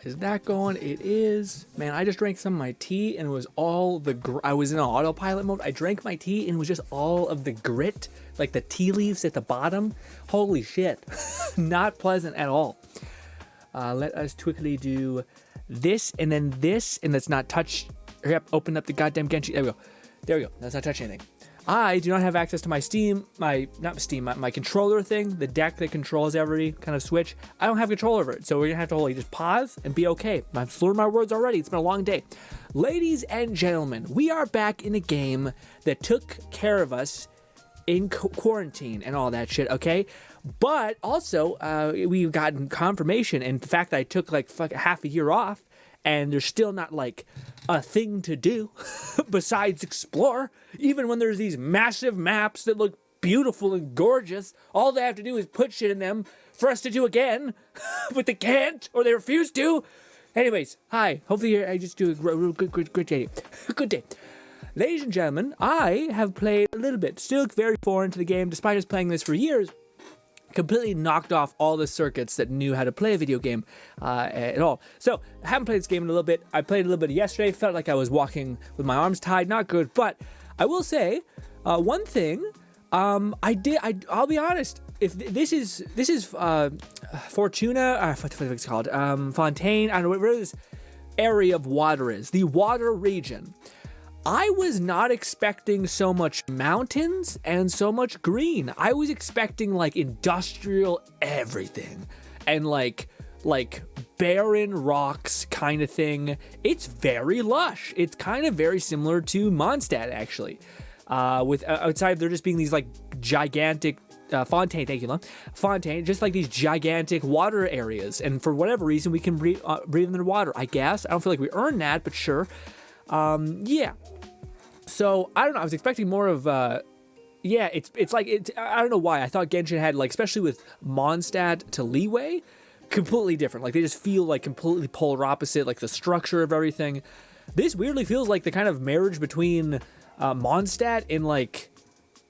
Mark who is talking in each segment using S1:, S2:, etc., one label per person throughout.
S1: Is that going? It is. Man, I just drank some of my tea and it was all I was in autopilot mode. I drank my tea and it was just all of the grit, like the tea leaves at the bottom. Holy shit. Not pleasant at all. Let us quickly do this and then this, and let's not touch. Yep, open up the goddamn Genshin. There we go. There we go. Let's not touch anything. I do not have access to my my controller thing, the deck that controls every kind of switch. I don't have control over it, so we're gonna have to just pause and be okay. I'm slurring my words already. It's been a long day. Ladies and gentlemen, we are back in a game that took care of us in quarantine and all that shit, okay? But also, we've gotten confirmation, and the fact that I took like half a year off, and there's still not like a thing to do besides explore. Even when there's these massive maps that look beautiful and gorgeous, all they have to do is put shit in them for us to do again, but they can't, or they refuse to. Anyways, hi. Hopefully I just do a good day. Good day. Ladies and gentlemen, I have played a little bit, still very foreign to the game, despite us playing this for years. Completely knocked off all the circuits that knew how to play a video game at all. So, I haven't played this game in a little bit. I played a little bit yesterday. Felt like I was walking with my arms tied. Not good. But I will say one thing. I'll be honest. If this is Fortuna, what it's called, Fontaine. I don't know where this area of water is. The water region. I was not expecting so much mountains and so much green. I was expecting like industrial everything and like barren rocks kind of thing. It's very lush. It's kind of very similar to Mondstadt actually. With outside there just being these like gigantic Fontaine, thank you, Lon. Fontaine, just like these gigantic water areas, and for whatever reason we can breathe underwater. I guess I don't feel like we earned that, but sure. Yeah. So I don't know. I was expecting more of, it's like I don't know why. I thought Genshin had like, especially with Mondstadt to Liyue, completely different. Like they just feel like completely polar opposite. Like the structure of everything. This weirdly feels like the kind of marriage between Mondstadt and like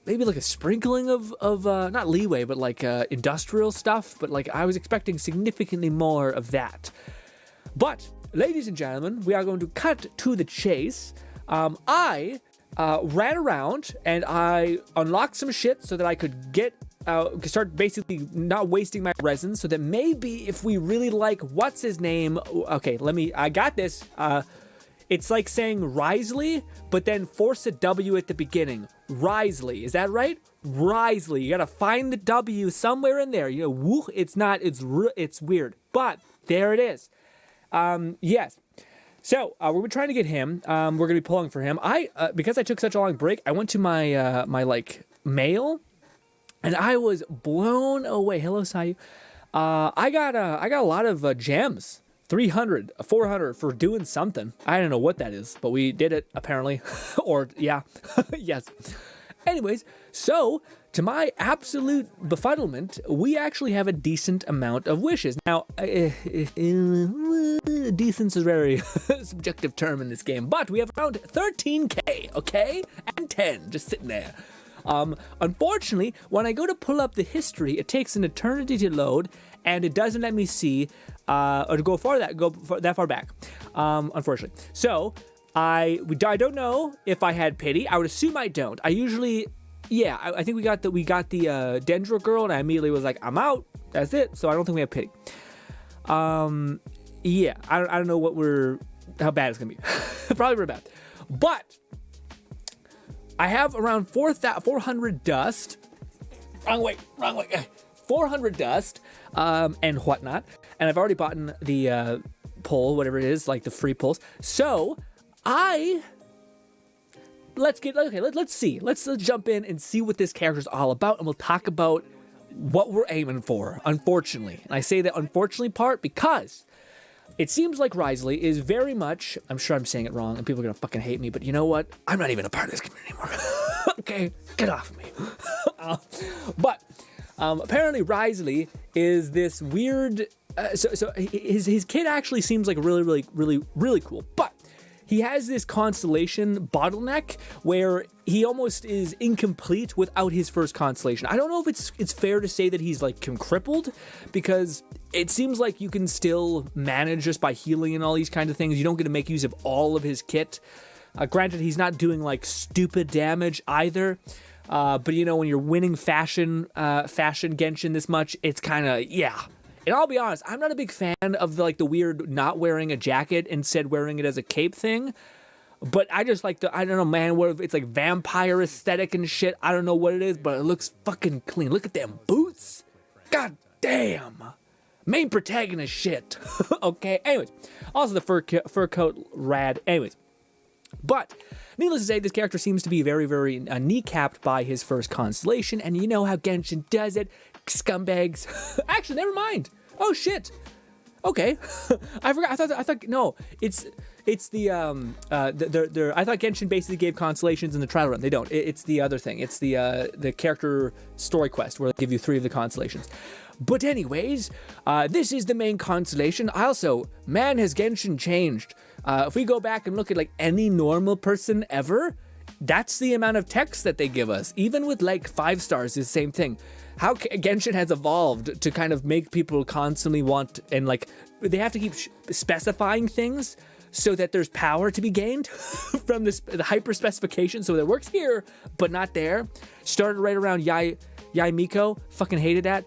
S1: maybe like a sprinkling of not Liyue, but like industrial stuff. But like I was expecting significantly more of that. But ladies and gentlemen, we are going to cut to the chase. I ran around and I unlocked some shit so that I could start basically not wasting my resin, so that maybe if we really like what's his name, okay, I got this. It's like saying Wriothesley, but then force a W at the beginning. Wriothesley, is that right? Wriothesley. You gotta find the W somewhere in there. You know, woo, it's weird, but there it is. Yes. So we're trying to get him. We're gonna be pulling for him. Because I took such a long break, I went to my my like mail, and I was blown away. Hello, Sayu. I got a lot of gems. 300, 400 for doing something. I don't know what that is, but we did it apparently. Or yeah, yes. Anyways, so to my absolute befuddlement, we actually have a decent amount of wishes. Now, decent is a very subjective term in this game, but we have around 13k, okay? And 10, just sitting there. Unfortunately, when I go to pull up the history, it takes an eternity to load, and it doesn't let me see, or to go that far back, unfortunately. So, I don't know if I had pity. I would assume I don't. I usually, yeah, I think we got the Dendro girl, and I immediately was like, I'm out. That's it. So I don't think we have pity. Yeah, I don't know how bad it's gonna be. Probably very bad. But I have around 400 dust. Wrong way. 400 dust, and whatnot. And I've already bought the pull, whatever it is, like the free pulls. So let's see. Let's jump in and see what this character's all about, and we'll talk about what we're aiming for, unfortunately. And I say the unfortunately part because it seems like Wriothesley is very much, I'm sure I'm saying it wrong, and people are gonna fucking hate me, but you know what? I'm not even a part of this community anymore. Okay, get off of me. But apparently Wriothesley is this weird, so his kid actually seems like really cool, but he has this constellation bottleneck where he almost is incomplete without his first constellation. I don't know if it's fair to say that he's like crippled, because it seems like you can still manage just by healing and all these kinds of things. You don't get to make use of all of his kit. Granted, he's not doing like stupid damage either. But you know, when you're winning fashion Genshin this much, it's kind of, yeah. And I'll be honest, I'm not a big fan of the weird not wearing a jacket, instead wearing it as a cape thing. But I just like I don't know, man, what if it's like vampire aesthetic and shit. I don't know what it is, but it looks fucking clean. Look at them boots. God damn. Main protagonist shit. Okay, anyways. Also the fur coat, rad. Anyways. But needless to say, this character seems to be very, very kneecapped by his first constellation, and you know how Genshin does it, scumbags. Actually, never mind. Oh shit. Okay, I forgot. I thought no, it's the I thought Genshin basically gave constellations in the trial run. They don't. It's the other thing. It's the character story quest where they give you 3 of the constellations. But anyways, this is the main constellation. Also, man, has Genshin changed. If we go back and look at like any normal person ever, that's the amount of text that they give us. Even with like 5 stars, is the same thing. How Genshin has evolved to kind of make people constantly want, and like they have to keep specifying things so that there's power to be gained from the hyper specification. So that works here, but not there. Started right around Yai Miko. Fucking hated that.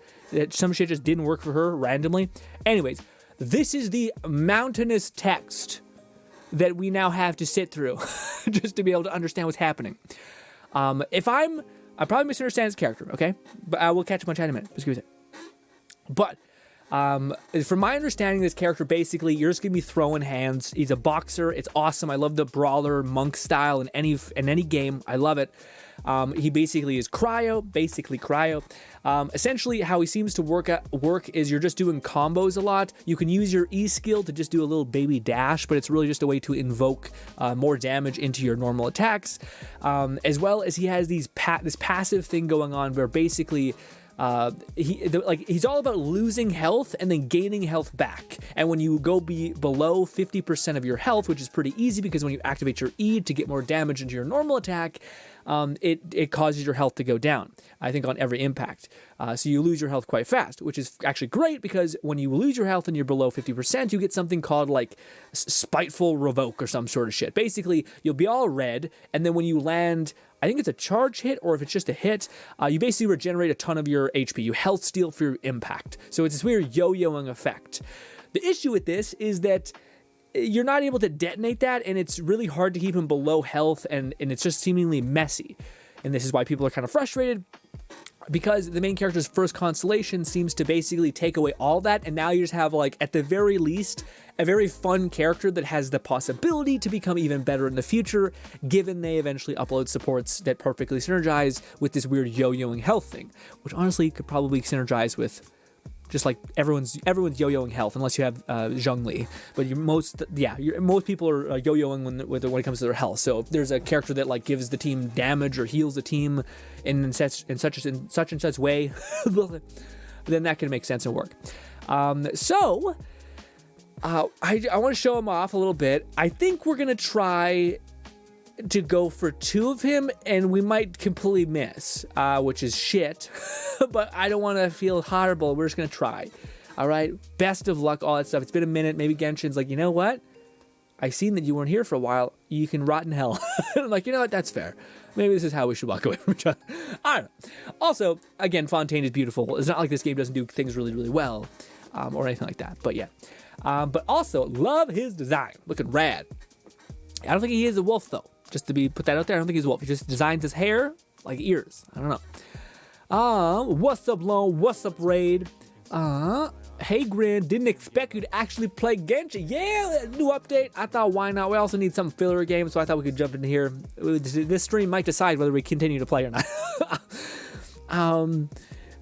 S1: Some shit just didn't work for her randomly. Anyways, this is the mountainous text that we now have to sit through just to be able to understand what's happening. I probably misunderstand his character, okay? But I will catch up on chat in a minute. Just give me a sec. But from my understanding, this character, basically, you're just going to be throwing hands. He's a boxer. It's awesome. I love the brawler monk style in any game. I love it. He basically is cryo. Essentially, how he seems to work is you're just doing combos a lot. You can use your E skill to just do a little baby dash, but it's really just a way to invoke more damage into your normal attacks. As well as he has this passive thing going on where basically he's all about losing health and then gaining health back. And when you go below 50% of your health, which is pretty easy because when you activate your E to get more damage into your normal attack, it causes your health to go down, I think, on every impact. So you lose your health quite fast, which is actually great because when you lose your health and you're below 50%, you get something called like spiteful revoke or some sort of shit. Basically, you'll be all red, and then when you land, I think it's a charge hit, or if it's just a hit, you basically regenerate a ton of your HP. You health steal for your impact. So it's this weird yo-yoing effect. The issue with this is that you're not able to detonate that, and it's really hard to keep him below health, and it's just seemingly messy. And this is why people are kind of frustrated, because the main character's first constellation seems to basically take away all that, and now you just have, like, at the very least, a very fun character that has the possibility to become even better in the future, given they eventually upload supports that perfectly synergize with this weird yo-yoing health thing, which honestly could probably synergize with just like everyone's yo-yoing health, unless you have Zhongli. But most people are yo-yoing when it comes to their health. So if there's a character that like gives the team damage or heals the team in such and such way, then that can make sense and work. I want to show him off a little bit. I think we're gonna try to go for 2 of him, and we might completely miss, which is shit. But I don't want to feel horrible. We're just gonna try. All right, best of luck, all that stuff. It's been a minute. Maybe Genshin's like, you know what? I seen that you weren't here for a while. You can rot in hell. I'm like, you know what? That's fair. Maybe this is how we should walk away from each other. I don't know. Also, again, Fontaine is beautiful. It's not like this game doesn't do things really, really well, or anything like that. But yeah. But also, love his design. Looking rad. I don't think he is a wolf, though. Just to put that out there, I don't think he's a wolf. He just designs his hair like ears. I don't know. What's up, Lone? What's up, Raid? Hey, GRINN. Didn't expect you to actually play Genshin. Yeah, new update. I thought, why not? We also need some filler games, so I thought we could jump in here. This stream might decide whether we continue to play or not.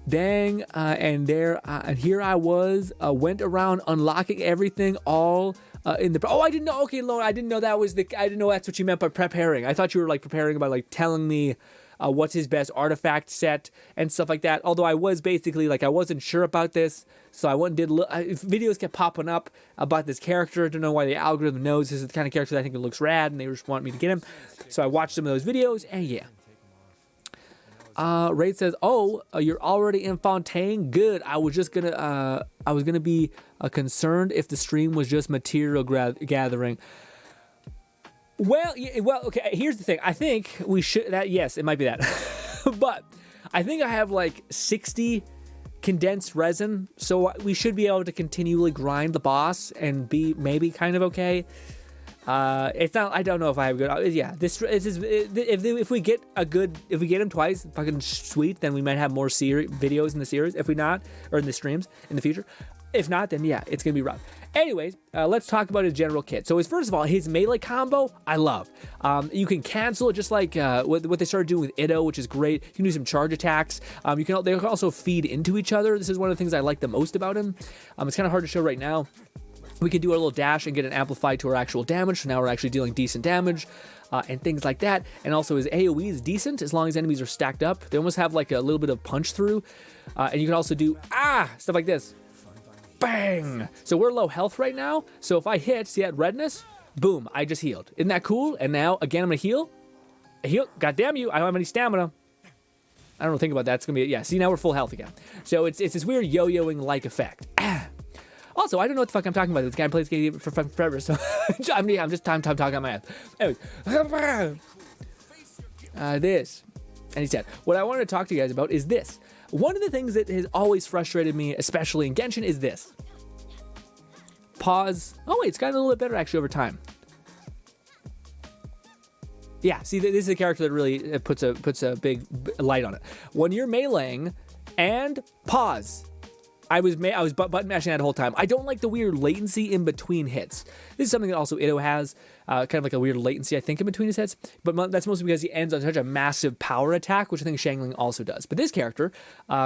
S1: Dang, and here I was, went around unlocking everything all in the. Oh, I didn't know. Okay, Lone, I didn't know that was I didn't know that's what you meant by preparing. I thought you were like preparing by like telling me what's his best artifact set and stuff like that. Although I was basically like, I wasn't sure about this, so I went and did videos kept popping up about this character. I don't know why the algorithm knows this is the kind of character that I think it looks rad, and they just want me to get him. So I watched some of those videos, and yeah. Raid says, "Oh, you're already in Fontaine. Good. I was gonna be concerned if the stream was just material gathering." Well, okay. Here's the thing. I think we should. Yes, it might be that, but I think I have like 60 condensed resin, so we should be able to continually grind the boss and be maybe kind of okay. It's not. I don't know if I have good. Yeah, this is. If we get him twice, fucking sweet. Then we might have more videos in the series. If we not, or in the streams in the future. If not, then yeah, it's gonna be rough. Anyways, let's talk about his general kit. So, first of all, his melee combo, I love. You can cancel it just like what they started doing with Itto, which is great. You can do some charge attacks. They can also feed into each other. This is one of the things I like the most about him. It's kind of hard to show right now. We can do our little dash and get an amplify to our actual damage, so now we're actually dealing decent damage, and things like that. And also his AoE is decent as long as enemies are stacked up. They almost have like a little bit of punch through, and you can also do stuff like this. Bang! So we're low health right now, so if I hit, see that redness? Boom, I just healed. Isn't that cool? And now, again, I'm gonna heal. God damn you, I don't have any stamina. I don't know, think about that. It's gonna be, yeah, see, now we're full health again. So it's this weird yo-yoing-like effect. Also, I don't know what the fuck I'm talking about. This guy plays game for forever, so I'm just time talking on my ass. Anyways, this, and he said, what I wanted to talk to you guys about is this. One of the things that has always frustrated me, especially in Genshin, is this. Pause. Oh wait, it's gotten a little bit better actually over time. Yeah, see, this is a character that really puts a big light on it. When you're meleeing and pause. I was button mashing that the whole time. I don't like the weird latency in between hits. This is something that also Itto has, kind of like a weird latency, I think, in between his hits. But that's mostly because he ends on such a massive power attack, which I think Shangling also does. But this character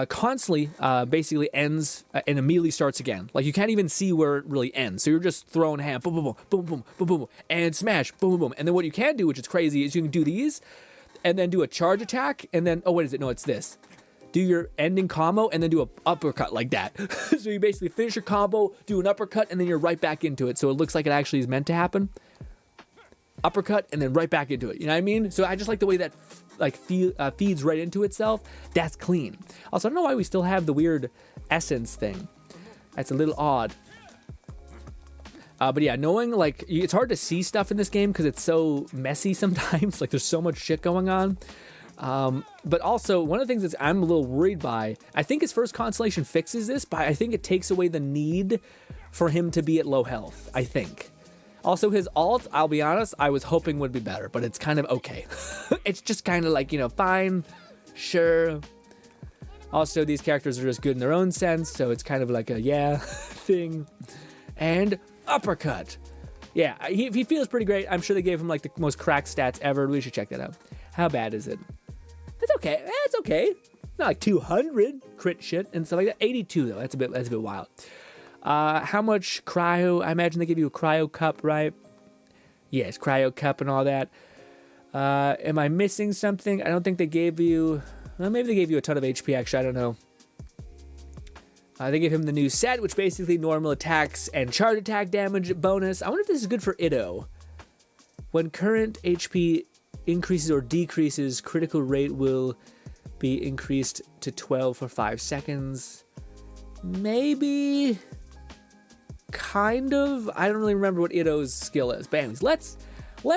S1: constantly basically ends and immediately starts again. Like, you can't even see where it really ends. So you're just throwing hand, boom, boom, boom, boom, boom, boom, boom, and smash, boom, boom, boom. And then what you can do, which is crazy, is you can do these, and then do a charge attack, and then, oh, what is it? No, it's this. Do your ending combo and then do an uppercut like that. So you basically finish your combo, do an uppercut, and then you're right back into it. So it looks like it actually is meant to happen. Uppercut and then right back into it. You know what I mean? So I just like the way that feeds right into itself. That's clean. Also, I don't know why we still have the weird essence thing. That's a little odd. But yeah, knowing like it's hard to see stuff in this game because it's so messy sometimes. Like there's so much shit going on. But also, one of the things that I'm a little worried by, I think his first constellation fixes this, but I think it takes away the need for him to be at low health, I think. Also, his ult, I'll be honest, I was hoping would be better, but it's kind of okay. It's just kind of like, fine, sure. Also, these characters are just good in their own sense, so it's kind of like a yeah thing. And uppercut. Yeah, he feels pretty great. I'm sure they gave him like the most cracked stats ever. We should check that out. How bad is it? It's okay. It's okay. Not like 200 crit shit and stuff like that. 82 though. That's a bit wild. How much cryo? I imagine they give you a cryo cup, right? Yes, cryo cup and all that. Am I missing something? I don't think they gave you. Well, maybe they gave you a ton of HP. Actually, I don't know. They gave him the new set, which basically normal attacks and charge attack damage bonus. I wonder if this is good for Itto. When current HP increases or decreases, critical rate will be increased to 12 for 5 seconds. Maybe, kind of. I don't really remember what Itto's skill is. But anyways, let's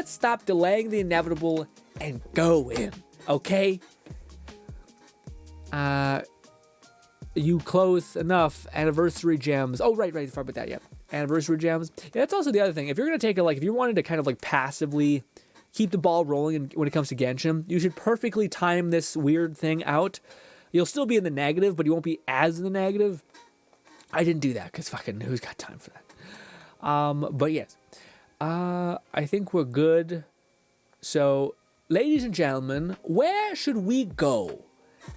S1: stop delaying the inevitable and go in, okay? You close enough anniversary gems. Oh, right, forgot about that. Yeah, anniversary gems. Yeah, that's also the other thing. If you're gonna take it, like, if you wanted to kind of like passively keep the ball rolling when it comes to Genshin, you should perfectly time this weird thing out. You'll still be in the negative, but you won't be as in the negative. I didn't do that because fucking who's got time for that? But yes, I think we're good. So, ladies and gentlemen, where should we go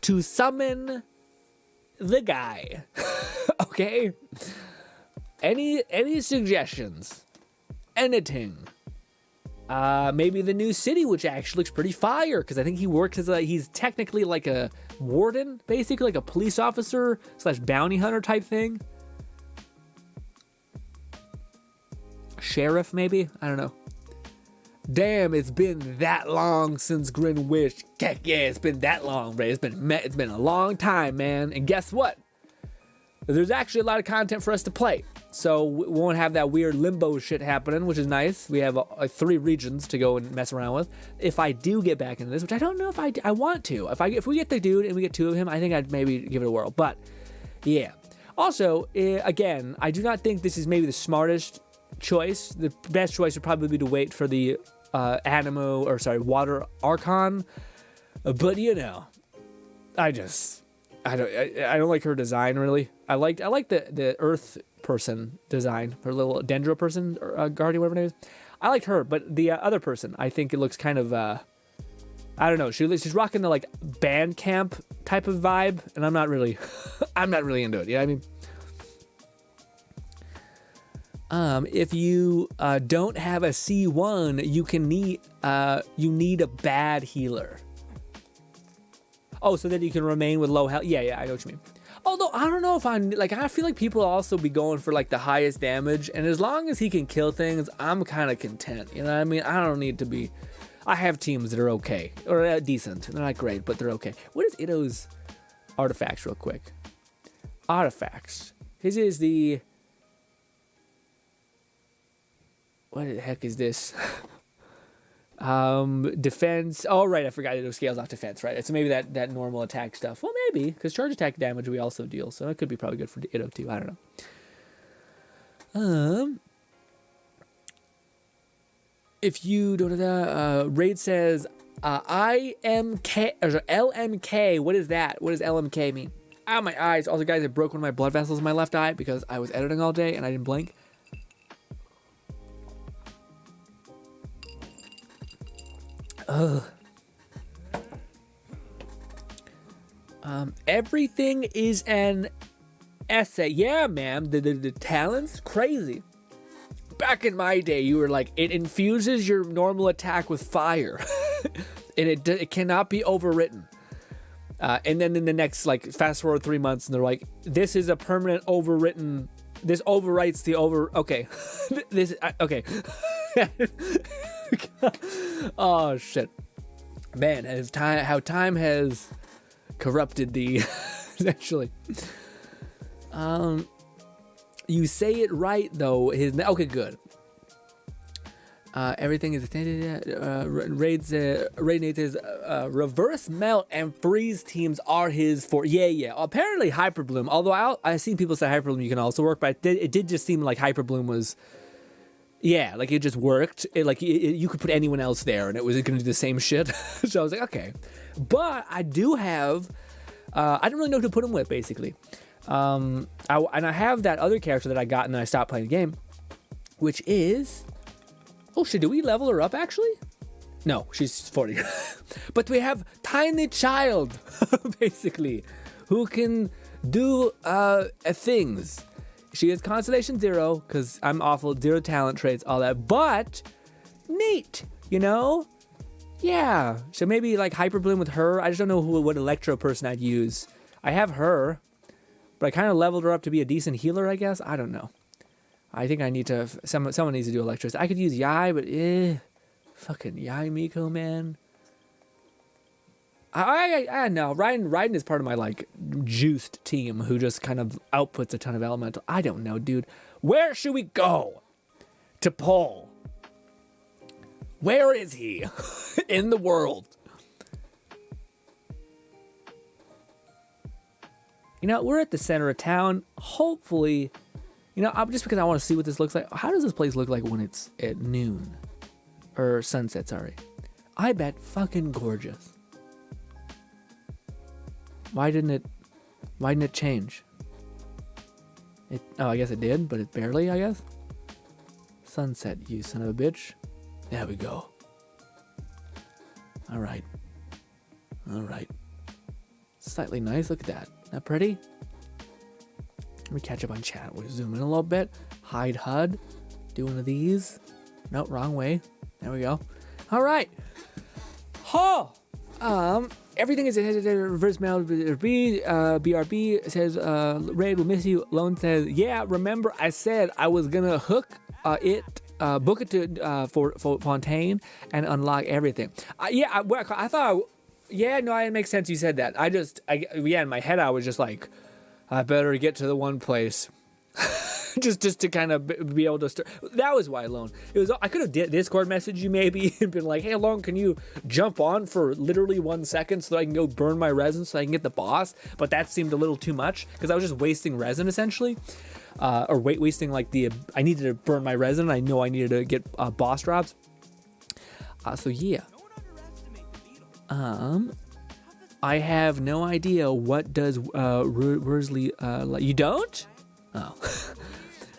S1: to summon the guy? Okay? Any suggestions? Anything? Maybe the new city, which actually looks pretty fire, because I think he works as he's technically like a warden, basically like a police officer / bounty hunter type thing. Sheriff, maybe? I don't know. Damn, it's been that long since GRINN wished. Heck yeah, it's been that long, Ray. It's been a long time, man. And guess what? There's actually a lot of content for us to play. So we won't have that weird limbo shit happening, which is nice. We have 3 regions to go and mess around with. If I do get back into this, which I don't know if I want to. If we get the dude and we get 2 of him, I think I'd maybe give it a whirl. But yeah. Also, again, I do not think this is maybe the smartest choice. The best choice would probably be to wait for the Water Archon. But you know, I don't like her design really. I like the Earth person design, her little Dendro person, or Guardian, whatever her name is. I liked her, but the other person, I think it looks kind of I don't know. She's rocking the like band camp type of vibe, and I'm not really into it. You know what I mean? If you don't have a C1, you need a bad healer. Oh, so that you can remain with low health. Yeah, I know what you mean. Although I don't know if I feel like people also be going for like the highest damage, and as long as he can kill things, I'm kind of content. You know what I mean? I don't need to be. I have teams that are okay or decent. They're not great, but they're okay. What is Ito's artifacts, real quick? Artifacts. His is the. What the heck is this? Defense. Oh, right. I forgot it scales off defense, right? So maybe that normal attack stuff. Well, maybe, because charge attack damage we also deal, so it could be probably good for Ito too. I don't know. If you do that, Raid says, IMK or LMK. What is that? What does LMK mean? Ow, my eyes. Also, guys, I broke one of my blood vessels in my left eye because I was editing all day and I didn't blink. Ugh. Everything is an essay. Yeah, man. The talent's crazy. Back in my day, you were like, it infuses your normal attack with fire, and it cannot be overwritten. And then in the next, like, fast forward 3 months, and they're like, this is a permanent overwritten. This overwrites the over. Okay, okay. Oh shit, man! How time has corrupted the essentially. You say it right though. Okay, good. Everything is Raid says reverse melt and freeze teams are his for. Yeah. Apparently Hyperbloom. Although I've seen people say Hyperbloom you can also work, but it did just seem like Hyperbloom was. Yeah, like it just worked. You could put anyone else there, and it was going to do the same shit. So I was like, okay. But I do have. I didn't really know who to put him with, basically. I have that other character that I got, and then I stopped playing the game, which is. Oh shit! Do we level her up actually? No, she's 40. But we have Tiny Child, basically, who can do things. She is Constellation 0, because I'm awful, 0 talent traits, all that. But, neat, you know? Yeah. So maybe like Hyperbloom with her. I just don't know what Electro person I'd use. I have her, but I kind of leveled her up to be a decent healer, I guess. I don't know. I think I need to, someone needs to do Electro. I could use Yai, but fucking Yai Miko, man. I know. Raiden is part of my, like, juiced team who just kind of outputs a ton of elemental. I don't know, dude. Where should we go to pull? Where is he in the world? You know, we're at the center of town. Hopefully, you know, just because I want to see what this looks like. How does this place look like when it's at noon? Or sunset, sorry. I bet fucking gorgeous. Why didn't it change? I guess it did, but it barely, I guess. Sunset, you son of a bitch. There we go. All right. Slightly nice, look at that. Isn't that pretty? Let me catch up on chat. We'll zoom in a little bit. Hide HUD. Do one of these. No, wrong way. There we go. All right. Everything is reverse mail. BRB says, Raid will miss you. Lone says, yeah, remember I said I was gonna book it to for Fontaine and unlock everything. I thought, it makes sense you said that. In my head I was just like, I better get to the one place. just to kind of be able to start. That was why Lone. I could have Discord messaged you maybe and been like, hey Lone, can you jump on for literally 1 second so that I can go burn my resin so I can get the boss? But that seemed a little too much because I was just wasting resin essentially. Or wasting like I needed to burn my resin. I know I needed to get boss drops. So yeah. I have no idea what does Wriothesley like. You don't? Oh.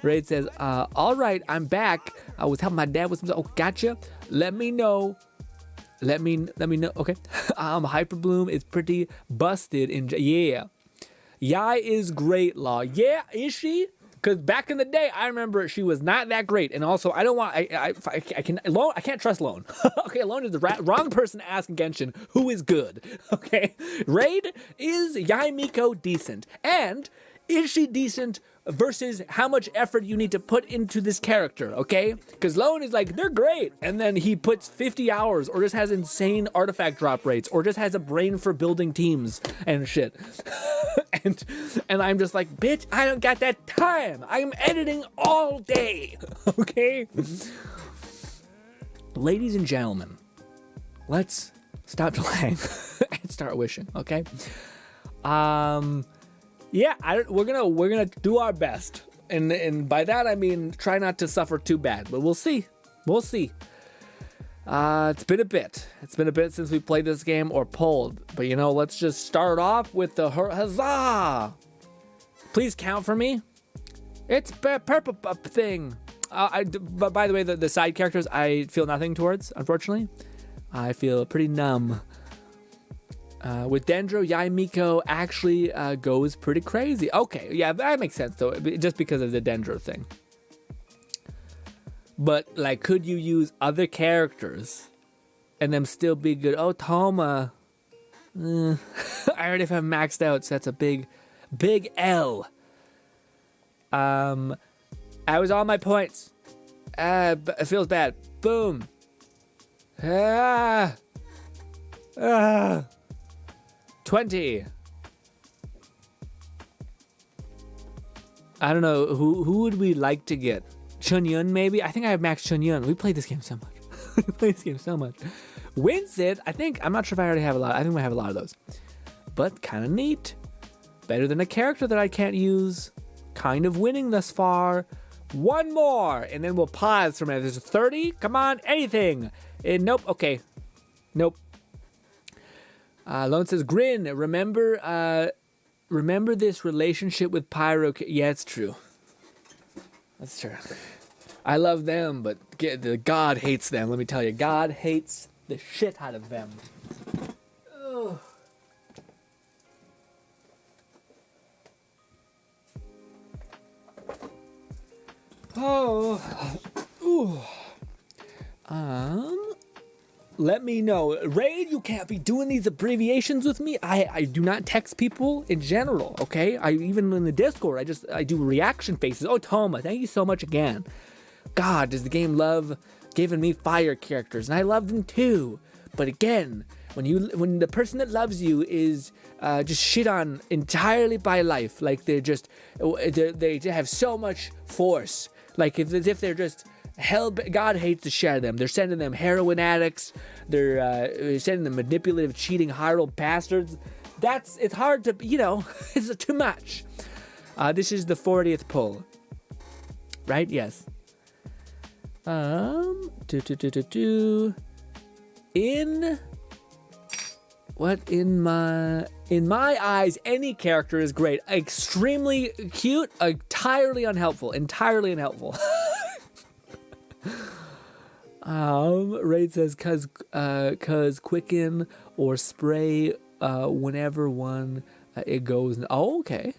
S1: Raid says, all right, I'm back. I was helping my dad with some. Oh, gotcha. Let me know. Let me know. Okay. Hyperbloom is pretty busted in. Yeah. Yai is great, Law. Yeah, is she? Because back in the day, I remember she was not that great. And also, I don't want. I can't trust Lone. Okay, Lone is the wrong person to ask in Genshin who is good. Okay. Raid, is Yai Miko decent? And is she decent versus how much effort you need to put into this character, okay? Because Lone is like, they're great. And then he puts 50 hours or just has insane artifact drop rates or just has a brain for building teams and shit. and I'm just like, bitch, I don't got that time. I'm editing all day, okay? Ladies and gentlemen, let's stop delaying and start wishing, okay? Yeah, we're gonna do our best, and by that I mean try not to suffer too bad. But we'll see. It's been a bit since we played this game or pulled. But let's just start off with the huzzah! Please count for me. It's purple thing. But by the way, the side characters I feel nothing towards. Unfortunately, I feel pretty numb. With Dendro, Yai Miko actually goes pretty crazy. Okay, yeah, that makes sense though, just because of the Dendro thing. But like, could you use other characters and them still be good? Oh, Toma. I already have maxed out, so that's a big L. I was on my points. It feels bad. Boom. 20. I don't know. Who would we like to get? Chunyun, maybe? I think I have Max Chunyun. We played this game so much. Winston, I'm not sure if I already have a lot. I think I have a lot of those. But kind of neat. Better than a character that I can't use. Kind of winning thus far. One more. And then we'll pause for a minute. There's 30. Come on. Anything. Nope. Okay. Nope. Lone says, Grin, remember this relationship with Pyro? Yeah, it's true. That's true. I love them, but God hates them. Let me tell you, God hates the shit out of them. Ugh. Oh. Ooh. Let me know. Raid, you can't be doing these abbreviations with me. I do not text people in general, okay? Even in the Discord, I do reaction faces. Oh, Toma, thank you so much again. God, does the game love giving me fire characters? And I love them too. But again, when the person that loves you is just shit on entirely by life, like they have so much force, like as if they're just God hates to share them. They're sending them heroin addicts. They're sending them manipulative, cheating, horrible bastards. It's hard to, it's too much. This is the 40th pull, right? Yes. In my eyes, any character is great. Extremely cute, entirely unhelpful. Raid says cause quicken or spray whenever one it goes. Oh, okay.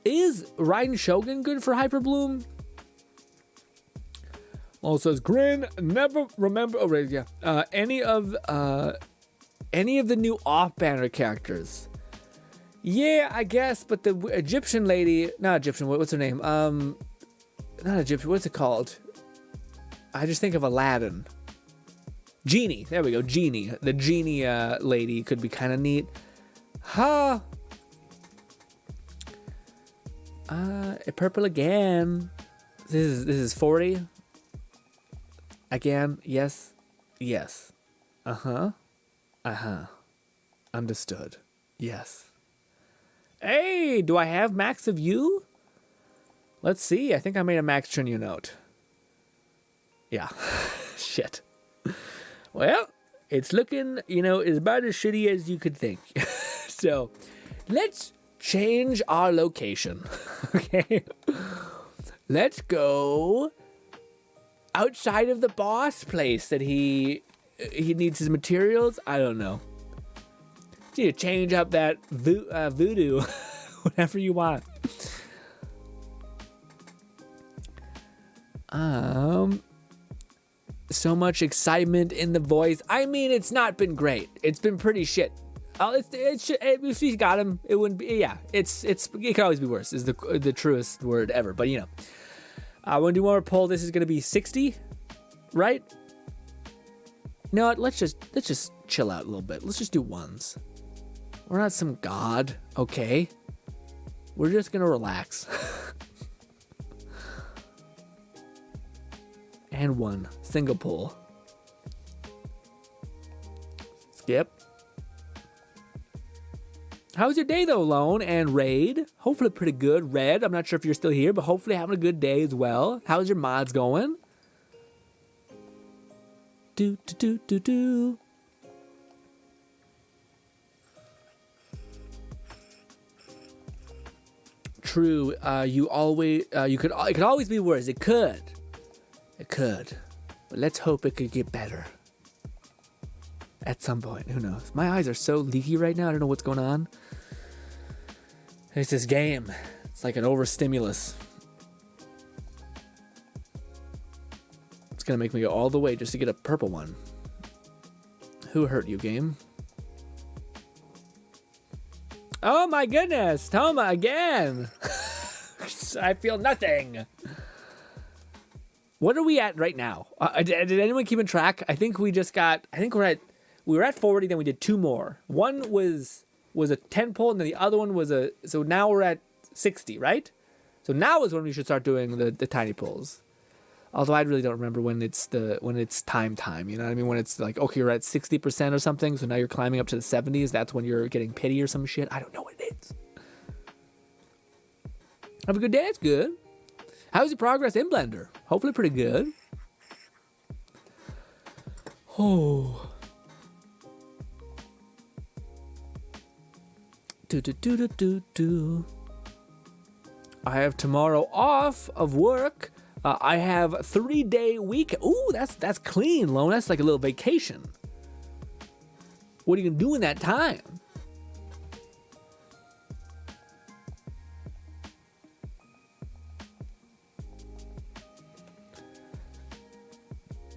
S1: Is Raiden Shogun good for Hyperbloom? Also says Grin, never remember. Oh, right, yeah. Any of the new off-banner characters. Yeah, I guess, but the Egyptian lady, not Egyptian. What's her name? Not Egyptian. What's it called? I just think of Aladdin. Genie. There we go. Genie. The genie lady could be kind of neat. Huh. Purple again. This is 40. Again. Yes. Yes. Uh-huh. Understood. Yes. Hey, do I have max of you? Let's see. I think I made a max Trinio note. Yeah. Shit. Well, it's looking, it's about as shitty as you could think. So, let's change our location. Okay? Let's go outside of the boss place that he needs his materials. I don't know. You need to change up that voodoo. Whatever you want. So much excitement in the voice. I mean, it's not been great. It's been pretty shit. If he got him, it wouldn't be. Yeah, it could always be worse. Is the truest word ever. But when we do more poll, this is gonna be 60, right? No, let's just chill out a little bit. Let's just do ones. We're not some god, okay? We're just gonna relax. And one single pull. Skip. How was your day though, Lone and Raid? Hopefully pretty good. Red, I'm not sure if you're still here, but hopefully having a good day as well. How's your mods going? Do. True. It could always be worse. It could. But let's hope it could get better. At some point. Who knows? My eyes are so leaky right now. I don't know what's going on. It's this game. It's like an overstimulus. It's going to make me go all the way just to get a purple one. Who hurt you, game? Oh my goodness. Toma again. I feel nothing. What are we at right now? Did anyone keep in track? I think we were at 40, then we did two more. One was a 10 pull, and then the other one was so now we're at 60, right? So now is when we should start doing the tiny pulls. Although I really don't remember when it's time, you know what I mean? When it's like, okay, you're at 60% or something, so now you're climbing up to the 70s, that's when you're getting pity or some shit. I don't know what it is. Have a good day, it's good. How's your progress in Blender? Hopefully pretty good. Oh. Do. I have tomorrow off of work. I have 3-day week. Ooh, that's clean, Lone. That's like a little vacation. What are you gonna do in that time?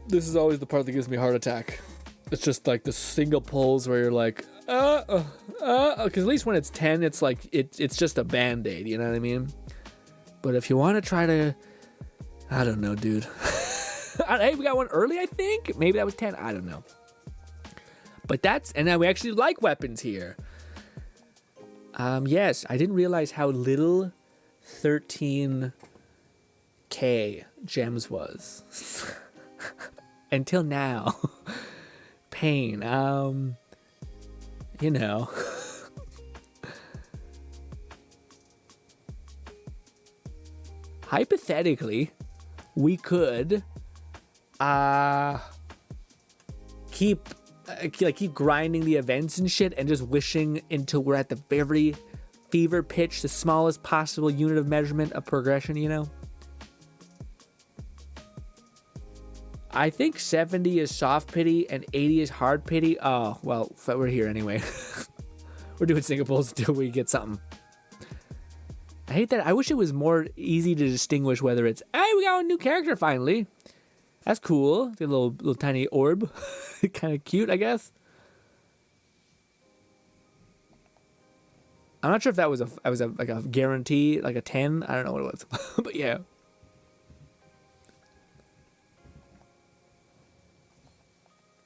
S1: This is always the part that gives me a heart attack. It's just like the single pulls where you're like, because at least when it's 10, it's like, it's just a band-aid, you know what I mean? But if you want to try to, I don't know, dude. Hey, we got one early, I think? Maybe that was 10, I don't know. But and now we actually like weapons here. Yes, I didn't realize how little 13k gems was. Until now. Pain. Hypothetically, we could keep grinding the events and shit and just wishing until we're at the very fever pitch, the smallest possible unit of measurement of progression, I think 70 is soft pity and 80 is hard pity. Oh, well, we're here anyway. We're doing single pulls until we get something. I hate that. I wish it was more easy to distinguish whether it's, hey, we got a new character finally. That's cool. The little tiny orb. Kind of cute, I guess. I'm not sure if that was like a guarantee, like a 10. I don't know what it was. But yeah.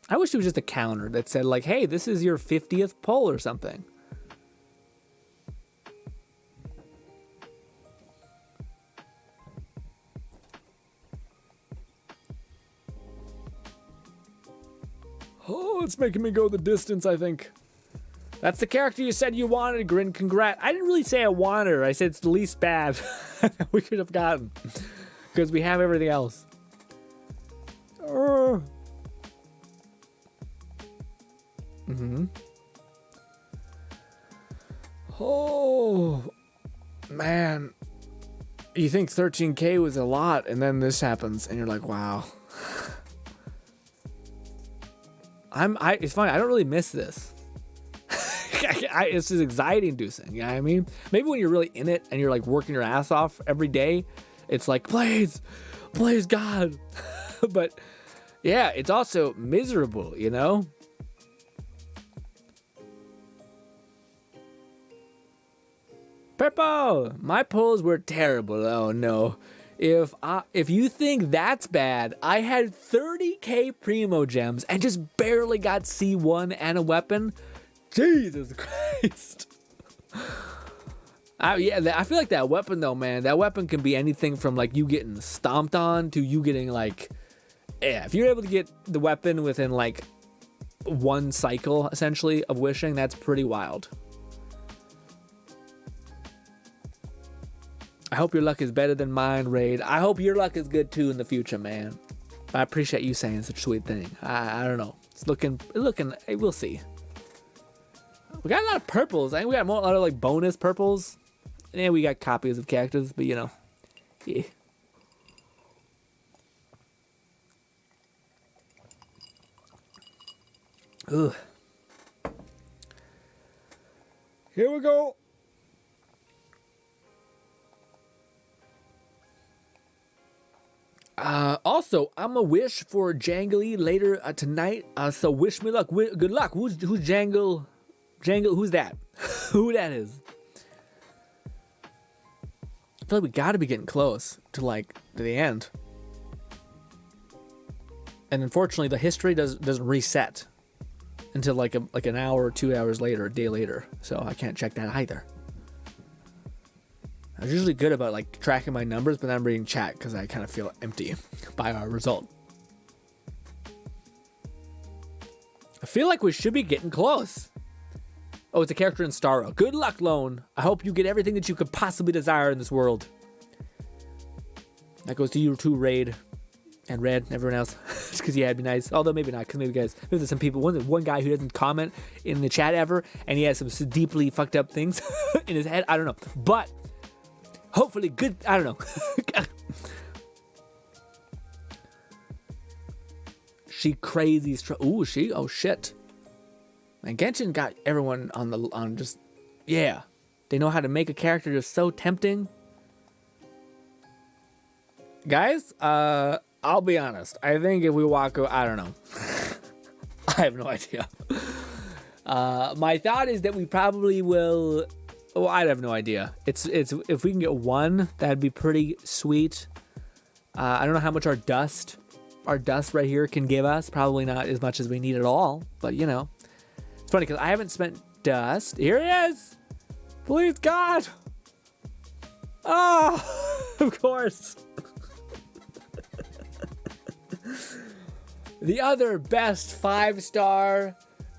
S1: I wish it was just a counter that said like, hey, this is your 50th pull or something. Oh, it's making me go the distance, I think. That's the character you said you wanted, Grin. Congrats. I didn't really say I wanted her. I said it's the least bad we could have gotten. Because we have everything else. Oh, man. You think 13K was a lot, and then this happens, and you're like, wow. It's funny. I don't really miss this. It's just anxiety-inducing. You know what I mean? Maybe when you're really in it and you're like working your ass off every day, it's like, please, God. But yeah, it's also miserable, you know? Purple! My pulls were terrible. Oh no. If you think that's bad, I had 30k primo gems and just barely got C1 and a weapon. Jesus Christ. I feel like that weapon though, man, that weapon can be anything from like you getting stomped on to you getting like, yeah, if you're able to get the weapon within like one cycle essentially of wishing, that's pretty wild. I hope your luck is better than mine, Raid. I hope your luck is good too in the future, man. I appreciate you saying such a sweet thing. I don't know. It's looking, hey, we'll see. We got a lot of purples. I think we got a lot of like bonus purples. And then we got copies of characters, but you know. Yeah. Ugh. Here we go. Also, I'm a wish for Jangly later tonight. So wish me luck. Good luck. Who's Jangle? Who's that? Who that is? I feel like we gotta be getting close to the end. And unfortunately, the history doesn't reset until like an hour or 2 hours later, a day later. So I can't check that either. I was usually good about like tracking my numbers, but I'm reading chat because I kind of feel empty by our result. I feel like we should be getting close. Oh, it's a character in Starro. Good luck, Lone. I hope you get everything that you could possibly desire in this world. That goes to you too, Raid. And Red, and everyone else. Just because you had me nice. Although maybe not, because maybe there's some people. One guy who doesn't comment in the chat ever, and he has some deeply fucked up things in his head. I don't know. But hopefully good. I don't know. She crazy. Ooh, oh shit. And Genshin got everyone on just, yeah. They know how to make a character just so tempting. Guys, I'll be honest. I think if we walk, I don't know. I have no idea. My thought is that we probably will. Oh, I have no idea. It's if we can get one, that'd be pretty sweet. I don't know how much our dust right here can give us. Probably not as much as we need at all. But you know. It's funny because I haven't spent dust. Here it is. Please, God. Oh, of course. The other best 5-star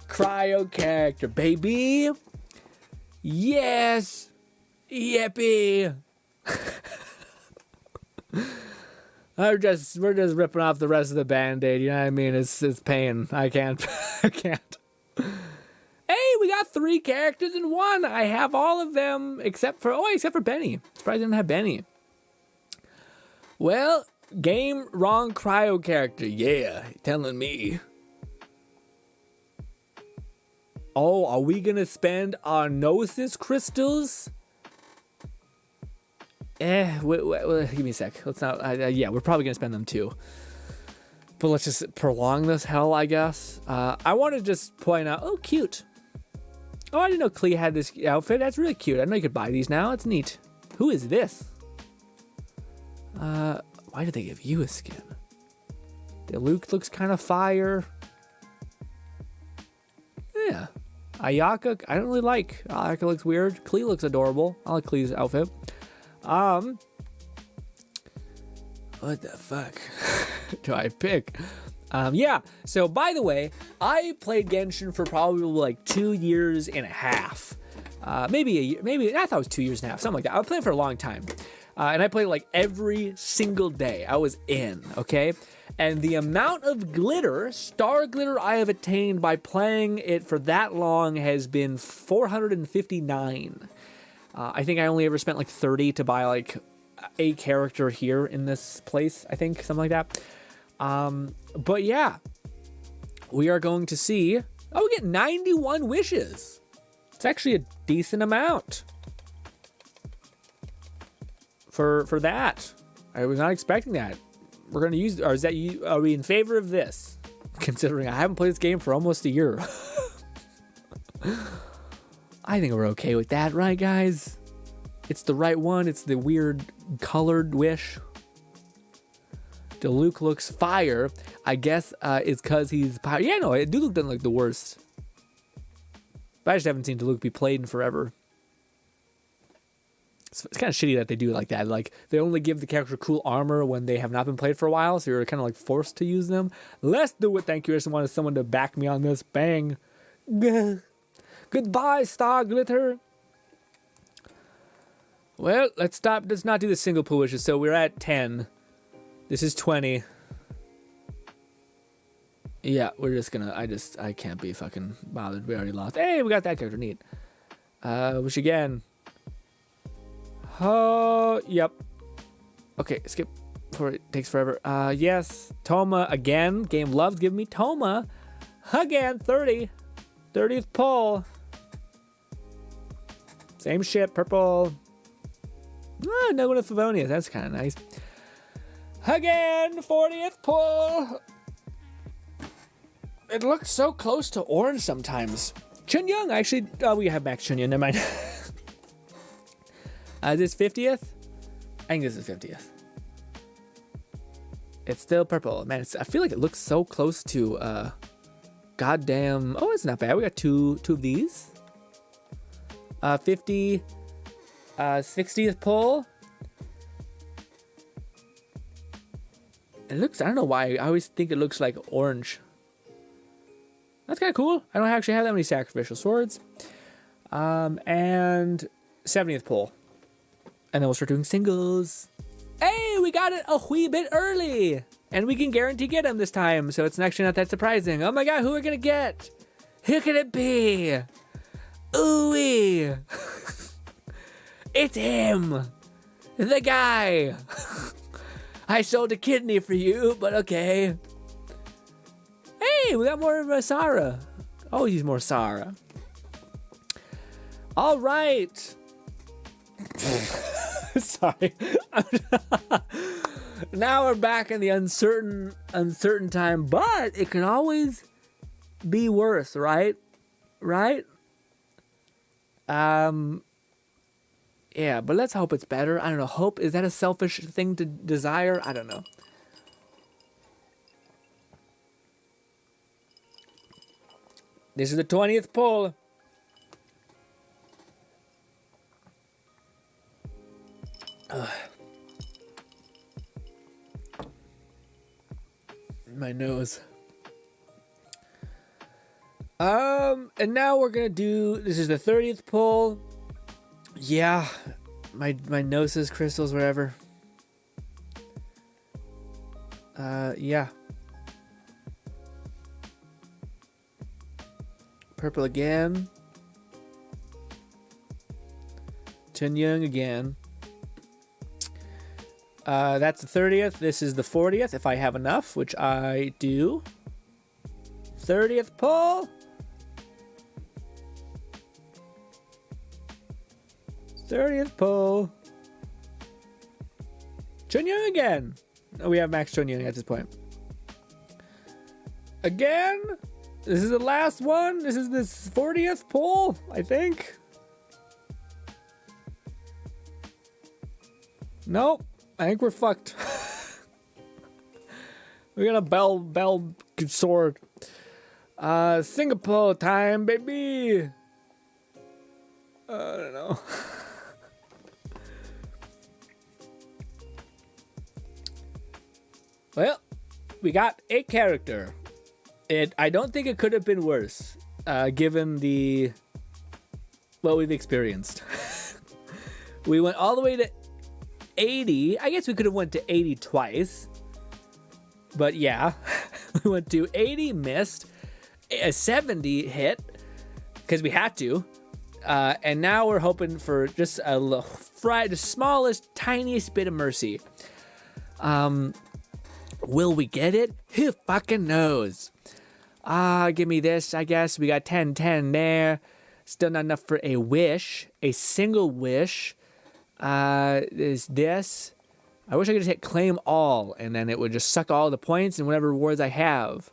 S1: cryo character, baby. Yes. Yippee. We're just ripping off the rest of the Band-Aid. You know what I mean? It's pain. I can't. Hey, we got 3 characters in one. I have all of them except for Benny. Surprised I didn't have Benny. Well, game wrong cryo character. Yeah, telling me. Oh, are we gonna spend our Gnosis crystals? Wait, give me a sec. Let's not. Yeah, we're probably gonna spend them too. But let's just prolong this hell, I guess. I want to just point out, oh, cute. Oh, I didn't know Klee had this outfit. That's really cute. I know you could buy these now. It's neat. Who is this? Why did they give you a skin? The Luke looks kind of fire. Yeah. Ayaka, I don't really like. Ayaka looks weird. Klee looks adorable. I like Klee's outfit. What the fuck do I pick? Yeah, so by the way, I played Genshin for probably like 2 years and a half. Maybe a year, maybe, I thought it was 2 years and a half, something like that. I played for a long time. And I played like every single day. I was in, okay? And the amount of glitter, star glitter I have attained by playing it for that long has been 459. I think I only ever spent like 30 to buy like a character here in this place, I think, something like that. But yeah, we are going to see, oh, we get 91 wishes. It's actually a decent amount for that. I was not expecting that. We're going to use, or is that you? Are we in favor of this? Considering I haven't played this game for almost a year. I think we're okay with that, right, guys? It's the right one. It's the weird colored wish. Diluc looks fire. I guess it's because he's... Yeah, no, Diluc doesn't look the worst. But I just haven't seen Diluc be played in forever. It's kind of shitty that they do it like that. Like, they only give the character cool armor when they have not been played for a while, so you're kind of like forced to use them. Let's do it, thank you. I just wanted someone to back me on this. Bang. Goodbye, Star Glitter. Well, let's stop. Let's not do the single pool wishes. So we're at 10. This is 20. Yeah, we're just gonna... I can't be fucking bothered. We already lost. Hey, we got that character. Neat. Wish again. Oh, yep. Okay, skip before it takes forever. Yes. Toma again. Game loves giving me Toma. Again, 30. 30th pull. Same shit, purple. Oh, no one of Favonius. That's kind of nice. Again, 40th pull. It looks so close to orange sometimes. Chunyoung, actually. Oh, we have Max Chunyoung. Never mind. This 50th? I think this is 50th. It's still purple. Man, I feel like it looks so close to goddamn. Oh, it's not bad. We got two of these. 50. 60th pull. It looks, I don't know why, I always think it looks like orange. That's kind of cool. I don't actually have that many sacrificial swords. And 70th pull. And then we'll start doing singles. Hey, we got it a wee bit early. And we can guarantee get him this time, so it's actually not that surprising. Oh my god, who are we gonna get? Who can it be? Ooh-wee. It's him. The guy. I sold a kidney for you, but okay. Hey, we got more of Sarah. Oh, he's more Sarah. All right. Sorry. Now we're back in the uncertain time, but it can always be worse, right? Right? Yeah, but let's hope it's better. I don't know. Hope, is that a selfish thing to desire? I don't know. This is the 20th pull. My nose. And now we're gonna do, this is the 30th pull. Yeah, my noses, crystals, whatever. Yeah. Purple again. Chunyoung again. That's the 30th. This is the 40th, if I have enough, which I do. 30th pull. 30th pull. Chunyoung again. Oh, we have Max Chunyoung at this point. Again? This is the last one? This is this 40th pull, I think. Nope. I think we're fucked. We got a bell sword. Singapore time, baby. I don't know. Well, we got a character. I don't think it could have been worse, given what we've experienced. We went all the way to 80. I guess we could have went to 80 twice. But yeah, we went to 80, missed, a 70 hit, because we had to. And now we're hoping for just the smallest, tiniest bit of mercy. Will we get it? Who fucking knows? Give me this, I guess. We got 10 there. Still not enough for a wish. A single wish. Is this. I wish I could just hit claim all, and then it would just suck all the points and whatever rewards I have.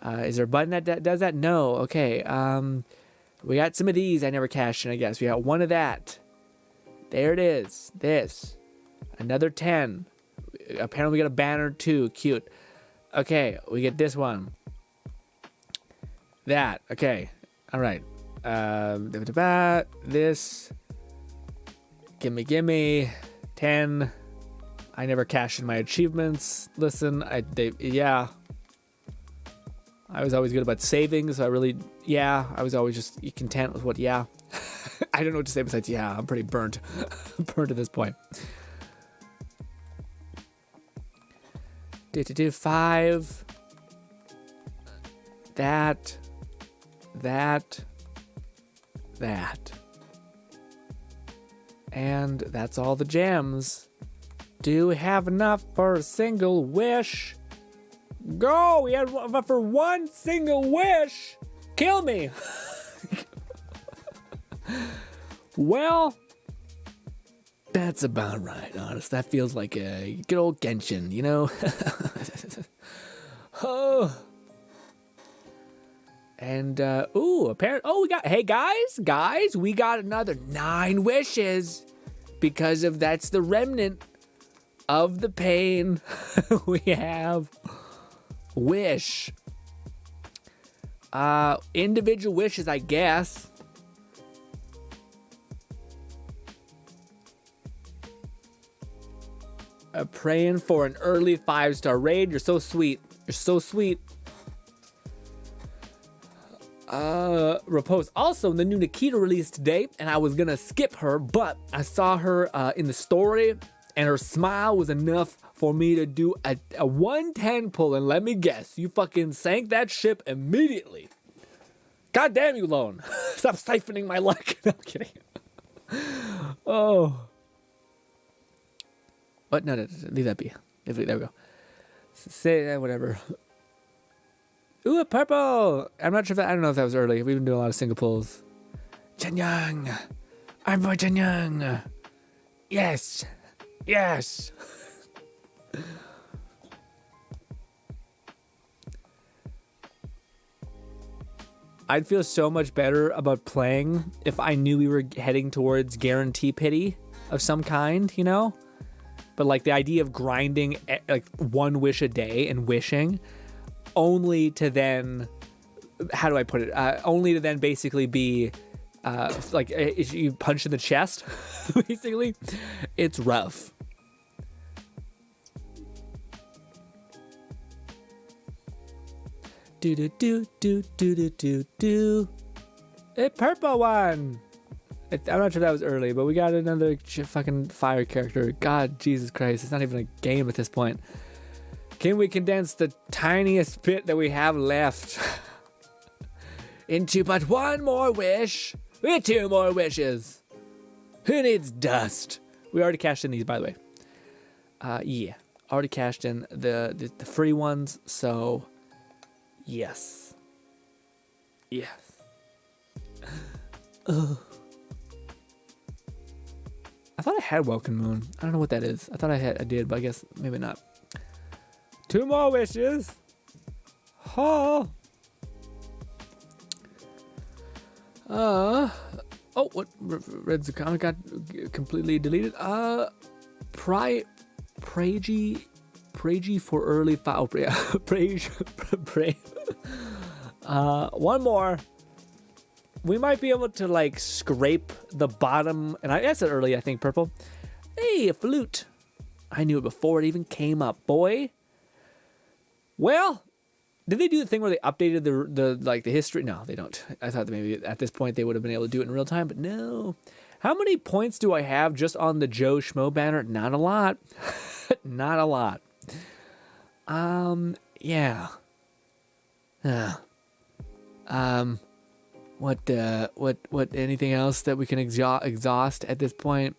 S1: Is there a button that does that? No. Okay. We got some of these I never cashed in, I guess. We got one of that. There it is. This. Another 10. Apparently we got a banner too. Cute. Okay, we get this one. That. Okay. All right. This. Gimme. 10. I never cashed in my achievements. Listen, yeah. I was always good about saving, so I was always just content with what, yeah. I don't know what to say besides, yeah, I'm pretty burnt. Burnt at this point. 5. That. And that's all the gems. Do we have enough for a single wish? Go! We had enough for one single wish! Kill me! Well, that's about right, honest. That feels like a good old Genshin, you know? Oh. And, we got, hey guys, we got another 9 wishes. Because that's the remnant of the pain. We have wish. Individual wishes, I guess. Praying for an early 5-star raid. You're so sweet. You're so sweet. Repose. Also, the new Nikita released today, and I was gonna skip her, but I saw her in the story, and her smile was enough for me to do a 110 pull, and let me guess, you fucking sank that ship immediately. God damn you, Lone. Stop siphoning my luck. No, I'm kidding. Oh. What? No, leave that be. There we go. Say that, whatever. Ooh, a purple! I'm not sure I don't know if that was early. We've been doing a lot of single pulls. Chen Yang! Our boy Chen Yang! Yes! Yes! I'd feel so much better about playing if I knew we were heading towards guarantee pity of some kind, you know? But like the idea of grinding like 1 wish a day and wishing only to then, how do I put it? Only to then basically be like you punch in the chest, basically. It's rough. Do. A purple one. I'm not sure that was early, but we got another fucking fire character. God, Jesus Christ. It's not even a game at this point. Can we condense the tiniest bit that we have left into but 1 more wish? We have 2 more wishes. Who needs dust? We already cashed in these, by the way. Yeah. Already cashed in the free ones, so yes. Yes. Ugh. I thought I had Welcome Moon. I don't know what that is. I thought I did, but I guess maybe not. 2 more wishes. Oh, what? Red's the comic got completely deleted. Pragi for early foul. One more. We might be able to like scrape the bottom, and I said early. I think purple. Hey, a flute. I knew it before it even came up, boy. Well, did they do the thing where they updated the history? No, they don't. I thought that maybe at this point they would have been able to do it in real time, but no. How many points do I have just on the Joe Schmo banner? Not a lot. Not a lot. Yeah. What anything else that we can exhaust at this point?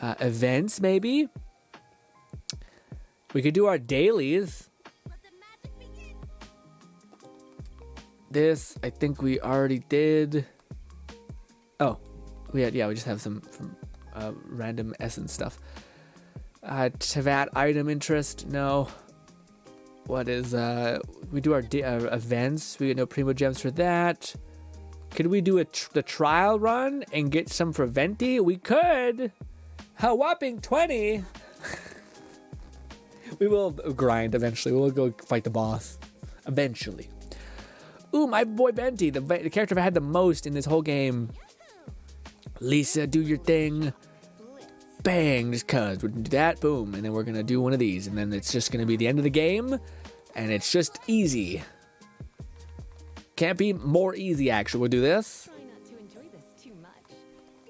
S1: Events, maybe? We could do our dailies. This, I think we already did. Oh, we just have some from random essence stuff. Tavat item interest, no. What is, we do our events. We get no primo gems for that. Could we do the trial run and get some for Venti? We could. A whopping 20. We will grind eventually. We'll go fight the boss eventually. Ooh, my boy Venti, the character I had the most in this whole game. Lisa, do your thing. Bang, just cuz. We're gonna do that, boom, and then we're gonna do one of these, and then it's just gonna be the end of the game, and it's just easy. Can't be more easy, actually. We'll do this.
S2: Try not to enjoy this too much.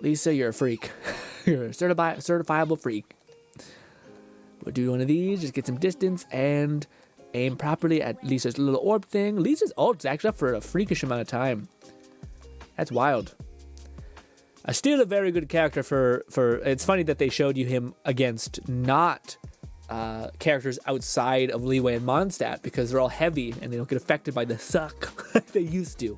S1: Lisa, you're a freak. You're a certifiable freak. We'll do one of these, just get some distance, and aim properly at Lisa's little orb thing. Lisa's ult's actually up for a freakish amount of time. That's wild. Still a very good character for. It's funny that they showed you him against not characters outside of Leeway and Mondstadt, because they're all heavy and they don't get affected by the suck like they used to.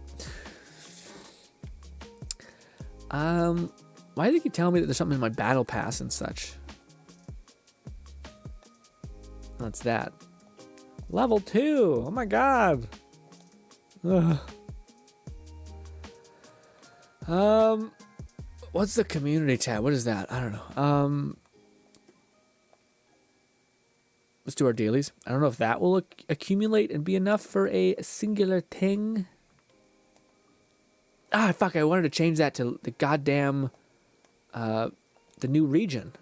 S1: Why do they keep telling me that there's something in my battle pass and such? What's that? Level 2. Oh my god. Ugh. What's the community tab? What is that? I don't know. Let's do our dailies. I don't know if that will accumulate and be enough for a singular thing. Ah, fuck, I wanted to change that to the goddamn, the new region.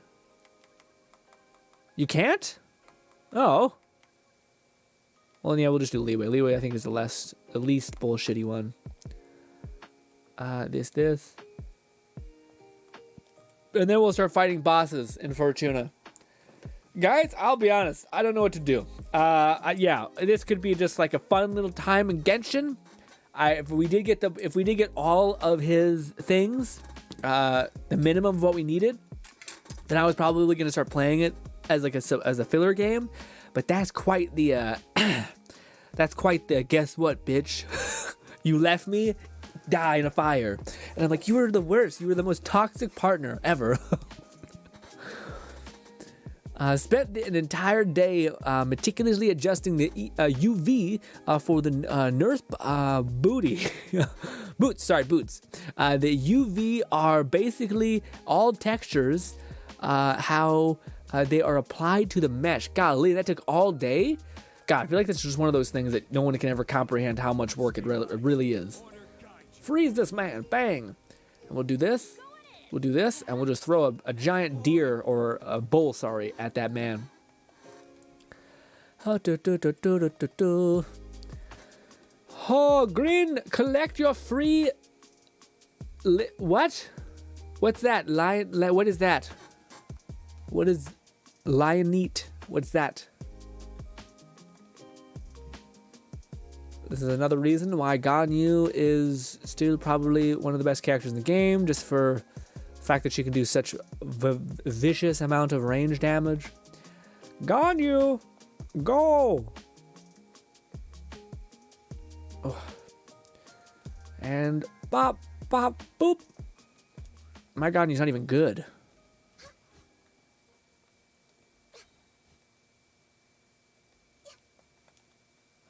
S1: You can't? Oh. Well, yeah, we'll just do Leeway. Leeway, I think, is the least bullshitty one. This. And then we'll start fighting bosses in Fortuna. Guys, I'll be honest. I don't know what to do. Yeah, this could be just like a fun little time in Genshin. If we did get all of his things, the minimum of what we needed, then I was probably going to start playing it as a filler game. But that's quite the guess what, bitch? You left me, die in a fire. And I'm like, you were the worst. You were the most toxic partner ever. Spent an entire day meticulously adjusting the UV for the nurse booty. Boots. The UV are basically all textures, how they are applied to the mesh. Golly, that took all day. God, I feel like that's just one of those things that no one can ever comprehend how much work it really is. Freeze this man, bang. And we'll do this. We'll do this, and we'll just throw a giant deer, or a bull, sorry, at that man. Oh, GRINN, collect your free... What? What's that? What is that? What is Lionite? What's that? This is another reason why Ganyu is still probably one of the best characters in the game, just for the fact that she can do such vicious amount of range damage. Ganyu, go! Oh. And bop, bop, boop. My Ganyu's not even good.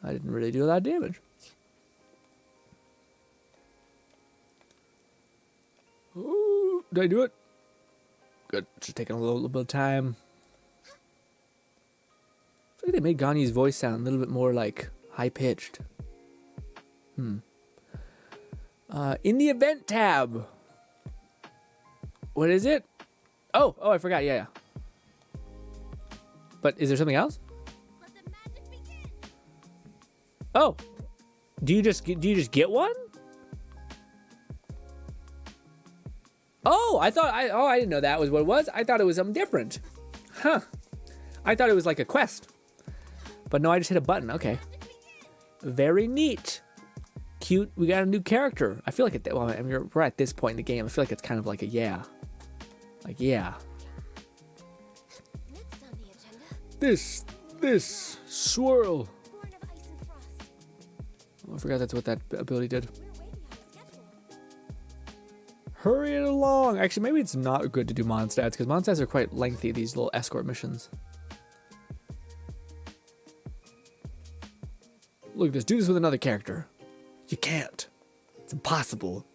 S1: I didn't really do a lot of damage. Ooh, did I do it? Good. Just taking a little bit of time. I feel like they made Ganyu's voice sound a little bit more like high-pitched. In the event tab. What is it? Oh, I forgot. Yeah. But is there something else? Oh, do you just get one? Oh, I didn't know that was what it was. I thought it was something different. Huh. I thought it was like a quest. But no, I just hit a button. Okay. Very neat. Cute. We got a new character. I feel like we're at this point in the game. I feel like it's kind of like a yeah. Like, yeah. This swirl. Oh, I forgot that's what that ability did. Hurry it along. Actually, maybe it's not good to do Mondstadts because Mondstadts are quite lengthy, these little escort missions. Look at this. Do this with another character. You can't. It's impossible.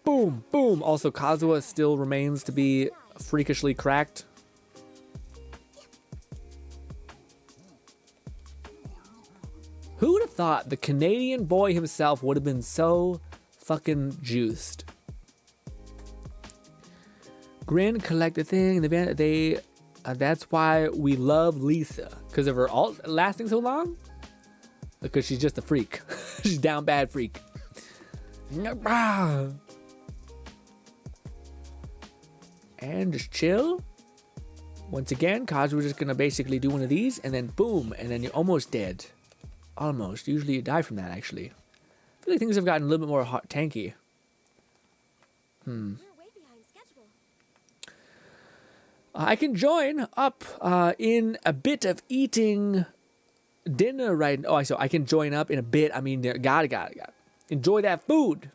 S1: Boom, boom. Also, Kazuha still remains to be freakishly cracked. Who would have thought the Canadian boy himself would have been so fucking juiced? GRINN collect the thing. That's why we love Lisa. Because of her alt lasting so long? Because she's just a freak. She's down bad freak. And just chill. Once again, Kazuha's just going to basically do one of these. And then boom. And then you're almost dead. Almost. Usually you die from that, actually. I feel like things have gotten a little bit more hot tanky. I can join up in a bit of eating dinner right now. Oh, so I can join up in a bit. I mean, got it. Enjoy that food.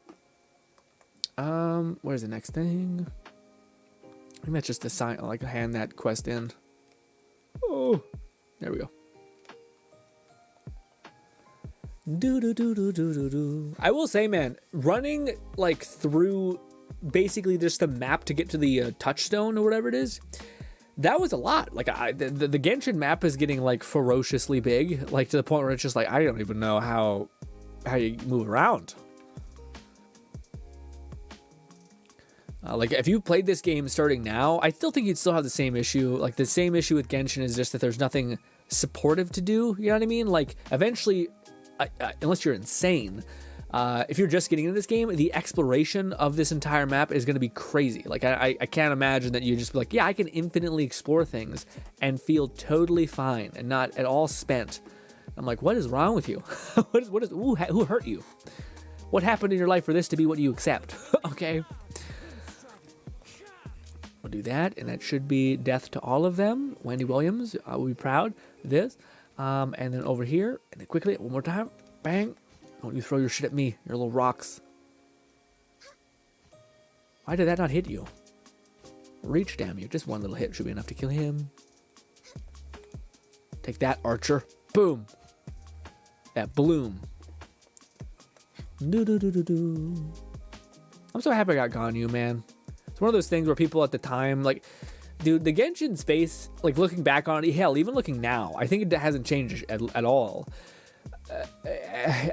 S1: Where's the next thing? I think that's just a sign. I like to hand that quest in. Oh, there we go. I will say, man, running like through basically just the map to get to the touchstone or whatever it is, that was a lot. Like the Genshin map is getting like ferociously big, like to the point where it's just like I don't even know how you move around. Like if you played this game starting now, I still think you'd still have the same issue. Like the same issue with Genshin is just that there's nothing supportive to do. You know what I mean? Like eventually, unless you're insane, if you're just getting into this game, the exploration of this entire map is going to be crazy. Like I can't imagine that you just be like, yeah, I can infinitely explore things and feel totally fine and not at all spent. I'm like, what is wrong with you? Who hurt you? What happened in your life for this to be what you accept? Okay. We'll do that, and that should be death to all of them. Wendy Williams, I will be proud of this. And then over here, and then quickly, one more time. Bang. Don't you throw your shit at me, your little rocks. Why did that not hit you? Reach, damn you. Just one little hit should be enough to kill him. Take that, Archer. Boom. That bloom. I'm so happy I got Ganyu, man. It's one of those things where people at the time, like, dude, the Genshin space, like, looking back on it, hell, even looking now, I think it hasn't changed at all.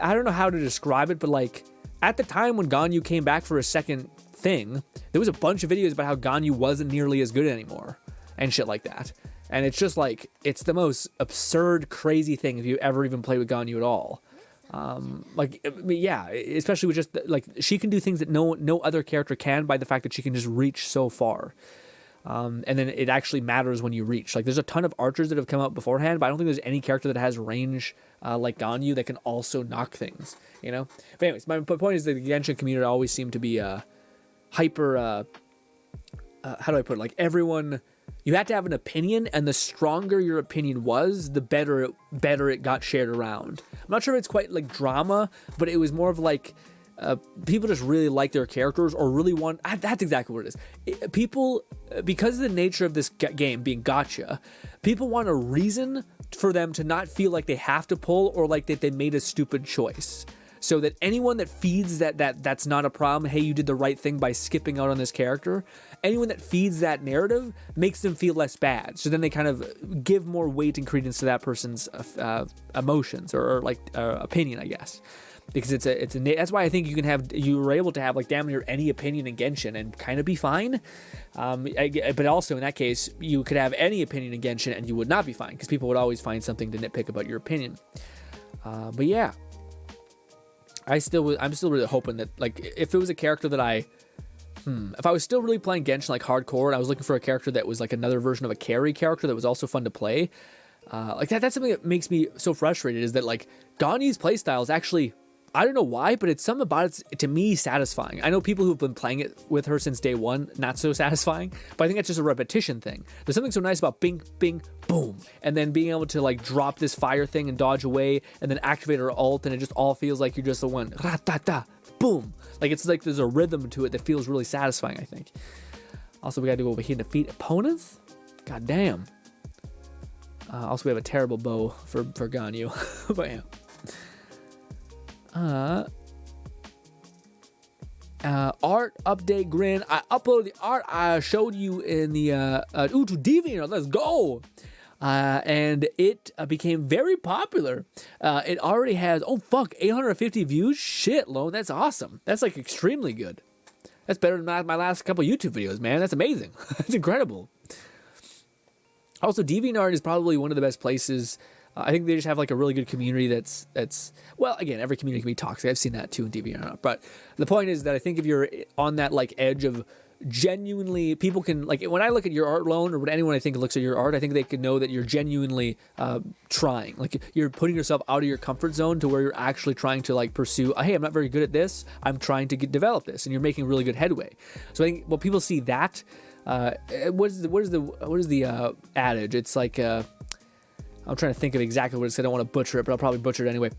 S1: I don't know how to describe it, but, like, at the time when Ganyu came back for a second thing, there was a bunch of videos about how Ganyu wasn't nearly as good anymore and shit like that. And it's just, like, it's the most absurd, crazy thing if you ever even play with Ganyu at all. Like, yeah, especially with just, like, she can do things that no other character can by the fact that she can just reach so far. And then it actually matters when you reach. Like, there's a ton of archers that have come out beforehand, but I don't think there's any character that has range like Ganyu that can also knock things, you know? But anyways, my point is that the Genshin community always seemed to be hyper, how do I put it? Like, everyone, you had to have an opinion, and the stronger your opinion was, the better it got shared around. I'm not sure if it's quite like drama, but it was more of like people just really like their characters or really want. That's exactly what it is. People, because of the nature of this game being gacha, people want a reason for them to not feel like they have to pull or like that they made a stupid choice. So that anyone that feeds that's not a problem, hey, you did the right thing by skipping out on this character, anyone that feeds that narrative makes them feel less bad. So then they kind of give more weight and credence to that person's emotions or opinion, I guess. Because that's why I think you were able to have like damn near any opinion in Genshin and kind of be fine. But also in that case, you could have any opinion in Genshin and you would not be fine because people would always find something to nitpick about your opinion. But yeah. I'm still really hoping that, like, if it was a character that if I was still really playing Genshin like hardcore and I was looking for a character that was like another version of a carry character that was also fun to play, like that's something that makes me so frustrated is that like Ganyu's playstyle is actually, I don't know why, but it's something about it to me satisfying. I know people who've been playing it with her since day one, not so satisfying, but I think that's just a repetition thing. There's something so nice about bing, bing, boom, and then being able to like drop this fire thing and dodge away and then activate her ult and it just all feels like you're just the one, ra-ta-ta, boom. Like it's like there's a rhythm to it that feels really satisfying, I think. Also, we gotta go over here and defeat opponents. God damn. Also, we have a terrible bow for Ganyu. But yeah. Art update GRINN. I uploaded the art I showed you in the to DeviantArt. Let's go. And it became very popular. It already has 850 views. Shit, Lone, that's awesome. That's like extremely good. That's better than my last couple YouTube videos, man. That's amazing. That's incredible. Also, DeviantArt is probably one of the best places. I think they just have like a really good community that's well, again, every community can be toxic. I've seen that too in DeviantArt. But the point is that I think if you're on that like edge of genuinely, people can, like, when I look at your art, Lone, or when anyone I think looks at your art, I think they can know that you're genuinely trying. Like you're putting yourself out of your comfort zone to where you're actually trying to like pursue, hey, I'm not very good at this. I'm trying to develop this, and you're making really good headway. So I think when people see that, what is the adage? It's like I'm trying to think of exactly what it said. I don't want to butcher it, but I'll probably butcher it anyway.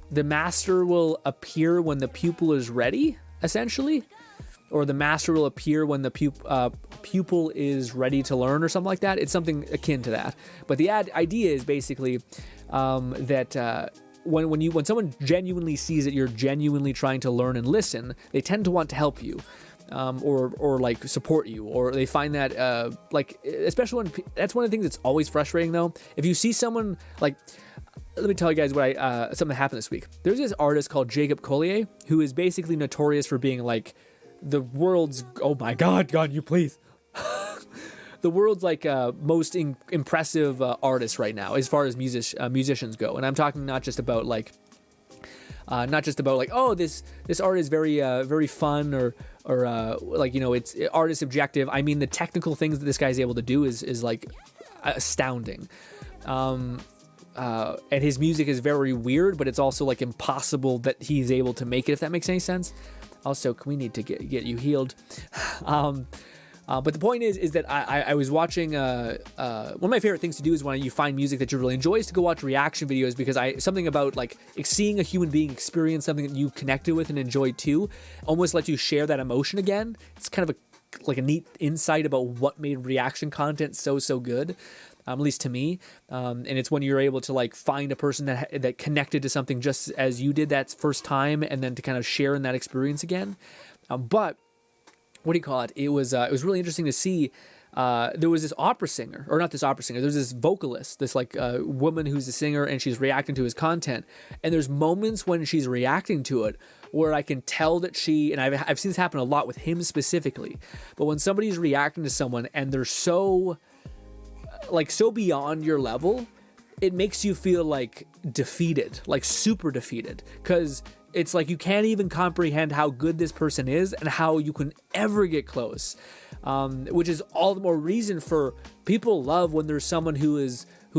S1: The master will appear when the pupil is ready, essentially. Or the master will appear when the pupil is ready to learn or something like that. It's something akin to that. But the idea is basically that when someone genuinely sees that you're genuinely trying to learn and listen, they tend to want to help you. Or like support you, or they find that like, especially when that's one of the things that's always frustrating though. If you see someone like, let me tell you guys what something that happened this week. There's this artist called Jacob Collier who is basically notorious for being like the world's, oh my God, you please, the world's like most impressive artist right now as far as musicians go, and I'm talking not just about like oh, this art is very fun or like, you know, it's art is subjective. I mean, the technical things that this guy's able to do is like astounding. And his music is very weird, but it's also like impossible that he's able to make it, if that makes any sense. Also, we need to get you healed. But the point is that I was watching, one of my favorite things to do is when you find music that you really enjoy is to go watch reaction videos, because something about like seeing a human being experience something that you connected with and enjoyed too, almost lets you share that emotion again. It's kind of a neat insight about what made reaction content so good. At least to me, and it's when you're able to like find a person that connected to something just as you did that first time, and then to kind of share in that experience again. But what do you call it? It was really interesting to see. There was this opera singer, or not this opera singer. There's this vocalist, this like woman who's a singer, and she's reacting to his content. And there's moments when she's reacting to it where I can tell that and I've seen this happen a lot with him specifically. But when somebody's reacting to someone and they're so beyond your level, it makes you feel like defeated, like super defeated, because it's like you can't even comprehend how good this person is and how you can ever get close, which is all the more reason for people love when there's someone who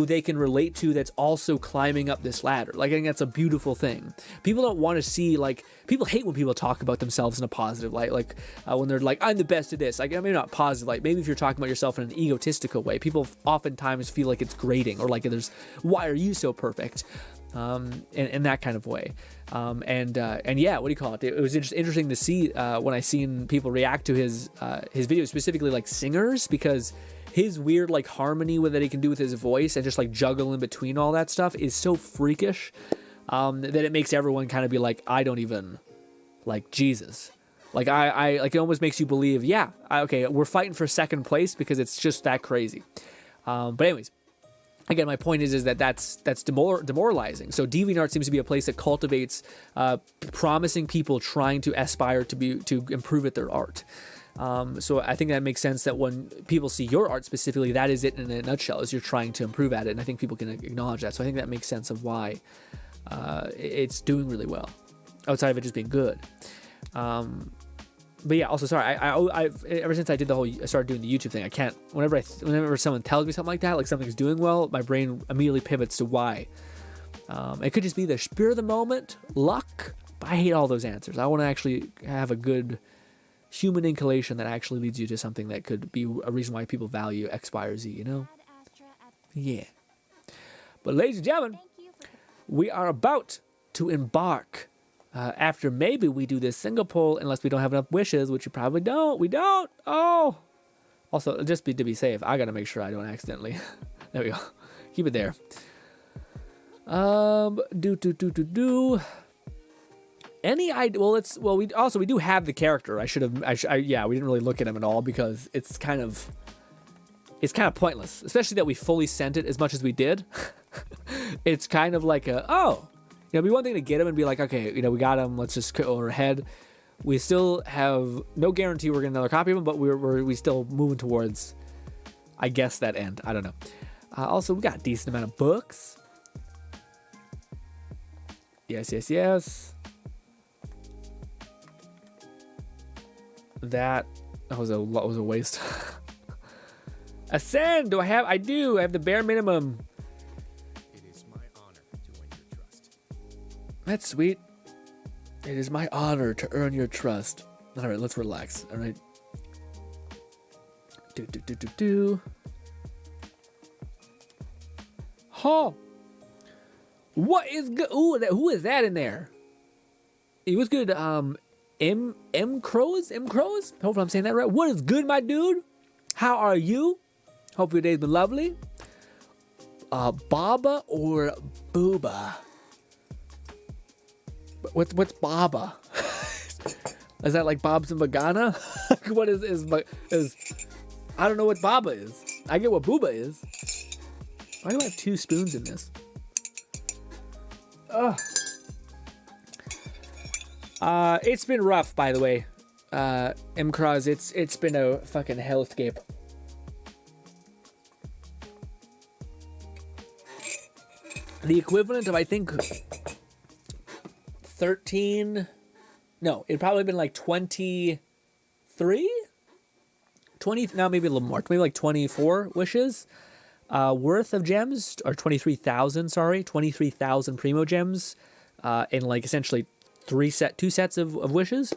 S1: they can relate to that's also climbing up this ladder. Like, I think that's a beautiful thing. People don't want to see, like, people hate when people talk about themselves in a positive light, like when they're like, I'm the best at this. Like, I mean, not positive light, maybe if you're talking about yourself in an egotistical way, people oftentimes feel like it's grating, or like why are you so perfect? in that kind of way. And yeah, what do you call it? It was just interesting to see when I seen people react to his videos, specifically like singers, because his weird like harmony that he can do with his voice and just like juggle in between all that stuff is so freakish that it makes everyone kind of be like, I don't even like Jesus. Like I like, it almost makes you believe, yeah, okay, we're fighting for second place because it's just that crazy. But anyways, again, my point is that that's demoralizing. So DeviantArt seems to be a place that cultivates promising people trying to aspire to improve at their art. So I think that makes sense that when people see your art specifically, that is it in a nutshell, is you're trying to improve at it. And I think people can acknowledge that. So I think that makes sense of why it's doing really well, outside of it just being good. But yeah, also sorry, I ever since I started doing the YouTube thing, I can't, whenever someone tells me something like that, like something's doing well, my brain immediately pivots to why. It could just be the spirit of the moment, luck, but I hate all those answers. I want to actually have a good human inclination that actually leads you to something that could be a reason why people value X, Y, or Z, you know? Yeah. But ladies and gentlemen, we are about to embark. After maybe we do this single poll, unless we don't have enough wishes, which you probably don't. We don't. Oh. Also, just to be safe, I gotta make sure I don't accidentally. There we go. Keep it there. Any idea? We do have the character. Yeah, we didn't really look at him at all because it's kind of pointless, especially that we fully sent it as much as we did. It's kind of like it'd be one thing to get him and be like, okay, we got him, let's just go ahead. We still have no guarantee we're getting another copy of him, but we still moving towards, I guess, that end. I don't know. Also, we got a decent amount of books. Yes. That was a waste. Ascend! I do. I have the bare minimum. That's sweet. It is my honor to earn your trust. All right, let's relax. All right. Huh. What is good? Ooh, who is that in there? It was good. M Crows? Hopefully I'm saying that right. What is good, my dude? How are you? Hope your day's been lovely. Baba or Booba? What's Baba? Is that like Bob's and Vagana? What is I don't know what Baba is. I get what Booba is. Why do I have 2 spoons in this? Ugh. It's been rough, by the way. M-Cross, it's been a fucking hellscape. The equivalent of, I think, 13, no, it'd probably been like 23, 20, no, maybe a little more, maybe like 24 wishes worth of gems, or 23,000 primo gems in like essentially 2 sets of wishes.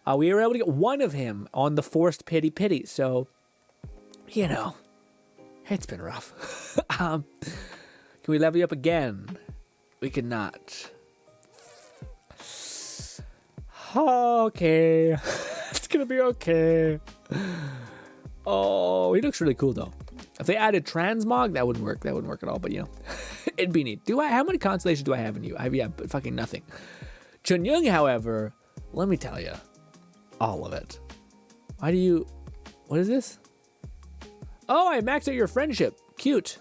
S1: We were able to get one of him on the forced pity, so it's been rough. Can we level you up again? We cannot. Okay. It's gonna be okay. Oh, he looks really cool though. If they added transmog, that wouldn't work. That wouldn't work at all, but it'd be neat. How many constellations do I have in you? But fucking nothing. Chunyoung, however, let me tell you, all of it. What is this? Oh, I maxed out your friendship. Cute.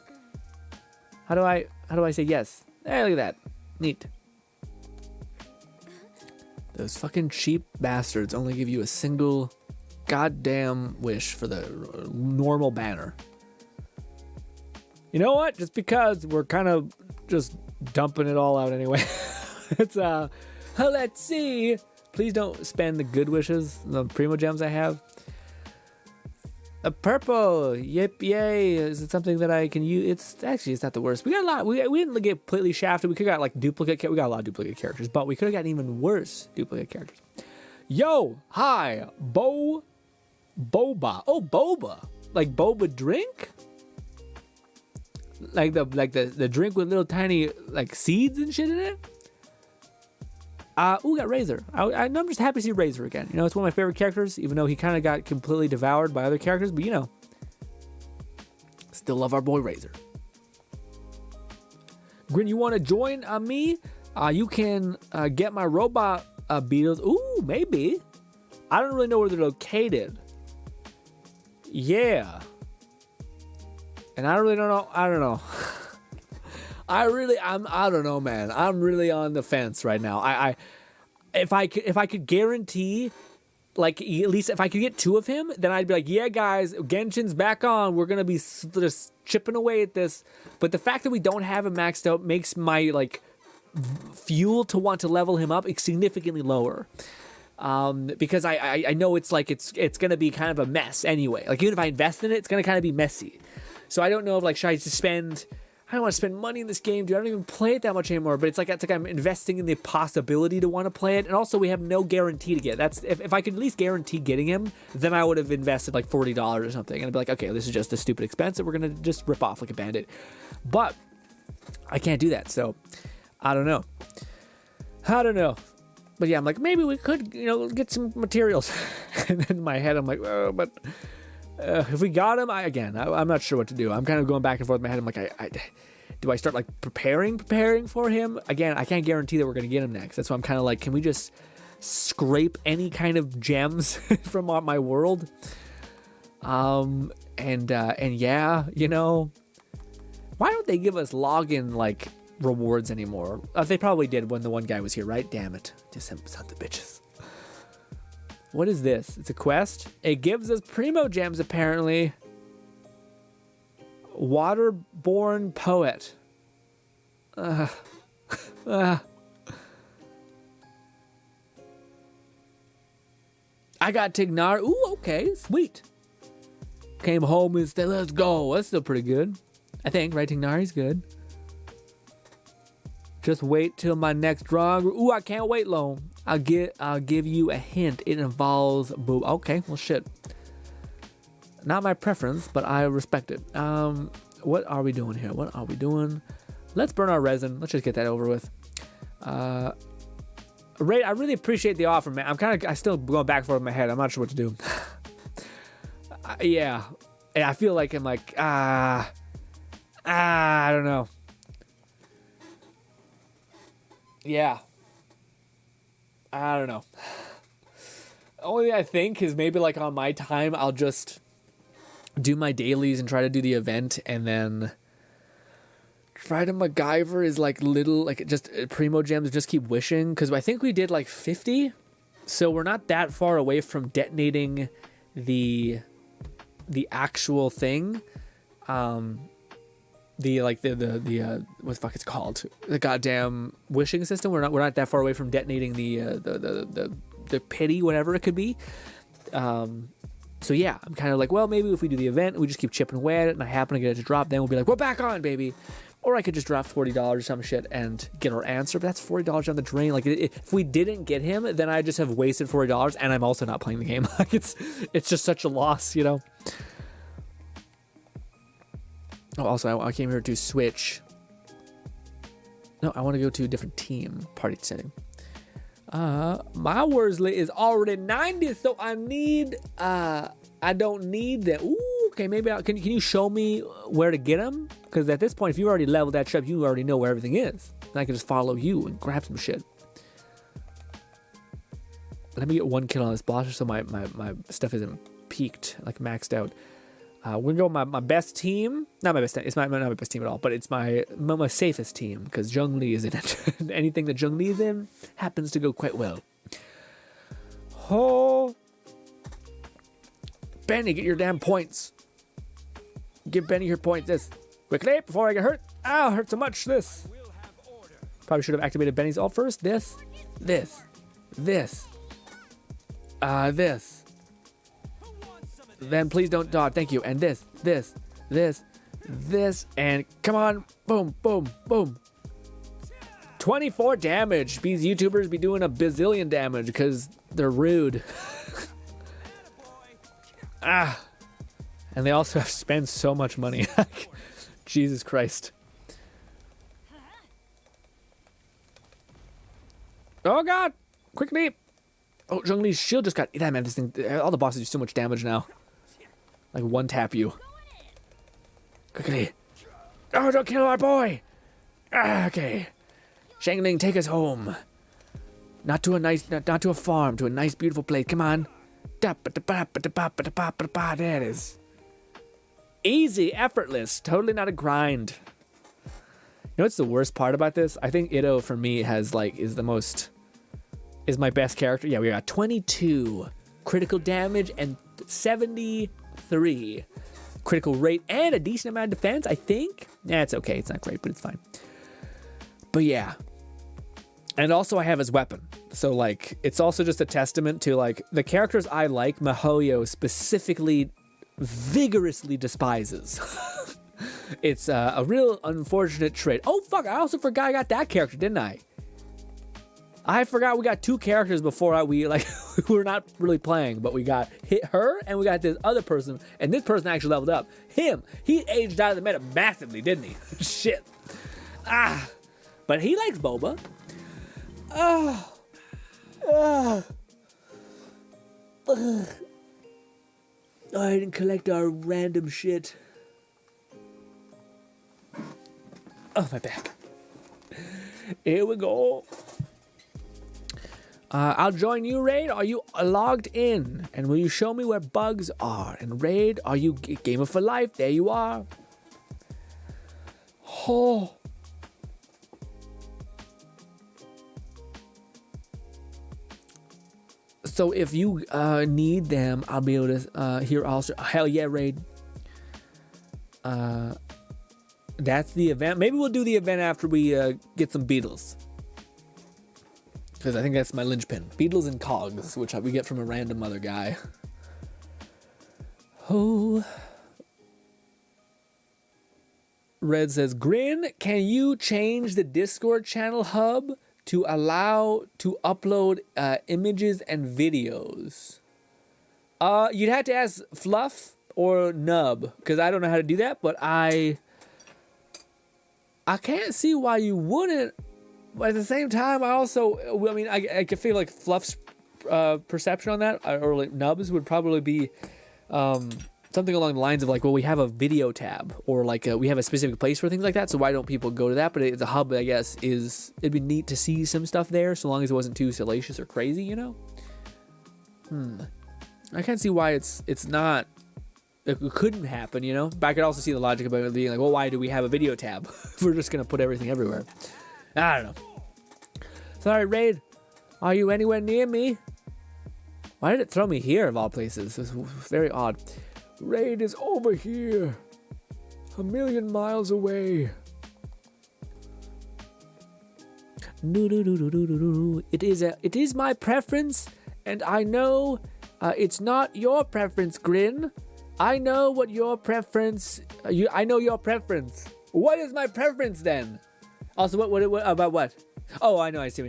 S1: How do I say yes? Hey, look at that. Neat. Those fucking cheap bastards only give you a single goddamn wish for the normal banner. You know what? Just because we're kind of just dumping it all out anyway. It's let's see. Please don't spend the good wishes, the primo gems I have. A purple, yip yay. Is it something that I can use? It's not the worst. We got a lot. We didn't get completely shafted. We could have got like duplicate. We got a lot of duplicate characters, but we could have gotten even worse duplicate characters. Yo, hi, boba. Oh, boba, like boba drink. Like the drink with little tiny like seeds and shit in it. Ooh, got Razor. I'm just happy to see Razor again. You know, it's one of my favorite characters, even though he kind of got completely devoured by other characters. But you know, still love our boy Razor. Grin, you want to join me? You can get my robot beetles. Ooh, maybe. I don't really know where they're located. Yeah. And I really don't know. I don't know. I don't know, man. I'm really on the fence right now. If I could guarantee, like, at least if I could get 2 of him, then I'd be like, yeah, guys, Genshin's back on. We're gonna be just chipping away at this. But the fact that we don't have him maxed out makes my like fuel to want to level him up significantly lower. Because I know it's like it's gonna be kind of a mess anyway. Like even if I invest in it, it's gonna kind of be messy. So I don't know if like should I just spend. I don't want to spend money in this game, dude. I don't even play it that much anymore. But it's like I'm investing in the possibility to want to play it, and also we have no guarantee to get. That's if I could at least guarantee getting him, then I would have invested like $40 or something, and I'd be like, okay, this is just a stupid expense that we're gonna just rip off like a bandit. But I can't do that, so I don't know. But yeah, I'm like maybe we could, you know, get some materials. And then in my head, I'm like, oh, but. If we got him, I'm not sure what to do. I'm kind of going back and forth in my head. I'm like, do I start like preparing for him? Again, I can't guarantee that we're going to get him next. That's why I'm kind of like, can we just scrape any kind of gems from my world? And yeah, you know, why don't they give us login like rewards anymore? They probably did when the one guy was here, right? Damn it. Just sons of bitches. What is this? It's a quest. It gives us primo gems, apparently. Waterborne poet. I got Tignar. Ooh, okay, sweet. Came home and said, let's go. That's still pretty good. I think, right? Tignari's good. Just wait till my next drawing. Ooh, I can't wait long. I'll give you a hint. It involves boob. Okay, well shit. Not my preference, but I respect it. What are we doing here? What are we doing? Let's burn our resin. Let's just get that over with. Ray, I really appreciate the offer, man. I still going back and forth in my head. I'm not sure what to do. Yeah. And I feel like I'm like, I don't know. Yeah. I don't know. Only thing I think is maybe like on my time, I'll just do my dailies and try to do the event and then try to MacGyver is like little, like just primo gems, just keep wishing. Cause I think we did like 50. So we're not that far away from detonating the actual thing. What the fuck it's called, the goddamn wishing system. We're not that far away from detonating the pity, whatever it could be. So yeah, I'm kind of like, well, maybe if we do the event, we just keep chipping away at it, and I happen to get it to drop, then we'll be like, we're back on, baby. Or I could just drop $40 or some shit and get our answer, but that's $40 on the drain. Like if we didn't get him, then I just have wasted $40, and I'm also not playing the game. Like it's just such a loss, you know. Oh, also, I came here to switch. No, I want to go to a different team. Party setting. My Worsley is already 90, so I don't need that. Ooh, okay, maybe can you show me where to get them? Because at this point, if you already leveled that ship, you already know where everything is. And I can just follow you and grab some shit. Let me get 1 kill on this boss so my stuff isn't peaked, like maxed out. We're going to go with my best team. Not my best team. It's not my best team at all, but it's my safest team because Zhong Li is in it. Anything that Zhong Li is in happens to go quite well. Oh. Benny, get your damn points. Give Benny your points. This. Quickly, before I get hurt. Ow, hurt so much. This. Probably should have activated Benny's ult first. This. This. Then please don't dodge. Thank you. And this, and come on. Boom, boom, boom. 24 damage. These YouTubers be doing a bazillion damage because they're rude. And they also have spent so much money. Jesus Christ. Oh god! Quickly! Oh, Zhongli's shield just got... Damn, man, this thing... All the bosses do so much damage now. Like, one tap you. Quickly. Oh, don't kill our boy! Ah, okay. Shangling, take us home. Not to a farm, to a nice, beautiful place. Come on. There it is. Easy, effortless, totally not a grind. You know what's the worst part about this? I think Itto, for me, is my best character. Yeah, we got 22 critical damage and 73 critical rate and a decent amount of defense, I think. Yeah, it's okay. It's not great, but it's fine. But yeah. And also I have his weapon. So, like, it's also just a testament to, like, the characters I like, Mihoyo specifically vigorously despises. It's a real unfortunate trait. Oh, fuck, I also forgot I got that character, didn't I? I forgot we got two characters before we were not really playing, but we got her and we got this other person, and this person actually leveled up. Him, he aged out of the meta massively, didn't he? Shit. But he likes boba. I didn't collect our random shit. Oh, my back. Here we go. I'll join you, Raid. Are you logged in? And will you show me where bugs are? And Raid, are you gamer for life? There you are. Oh. So if you need them, I'll be able to hear also. Hell yeah, Raid. That's the event. Maybe we'll do the event after we get some beetles. Because I think that's my linchpin. Beetles and cogs, which we get from a random other guy. Oh. Red says, Grin, can you change the Discord channel hub to allow to upload images and videos? You'd have to ask Fluff or Nub, because I don't know how to do that, but I can't see why you wouldn't. But at the same time, I can feel like Fluff's perception on that, or like Nub's, would probably be something along the lines of like, well, we have a video tab, or like we have a specific place for things like that, so why don't people go to that? But it's a hub, I guess, it'd be neat to see some stuff there, so long as it wasn't too salacious or crazy, you know? I can't see why it's not, it couldn't happen, you know? But I could also see the logic about it being like, well, why do we have a video tab if we're just going to put everything everywhere? I don't know. Sorry, Raid. Are you anywhere near me? Why did it throw me here, of all places? It's very odd. Raid is over here. 1,000,000 miles away. It is my preference, and I know it's not your preference, Grin. I know what your preference. I know your preference. What is my preference then? Also, what about what? Oh, I know. I see.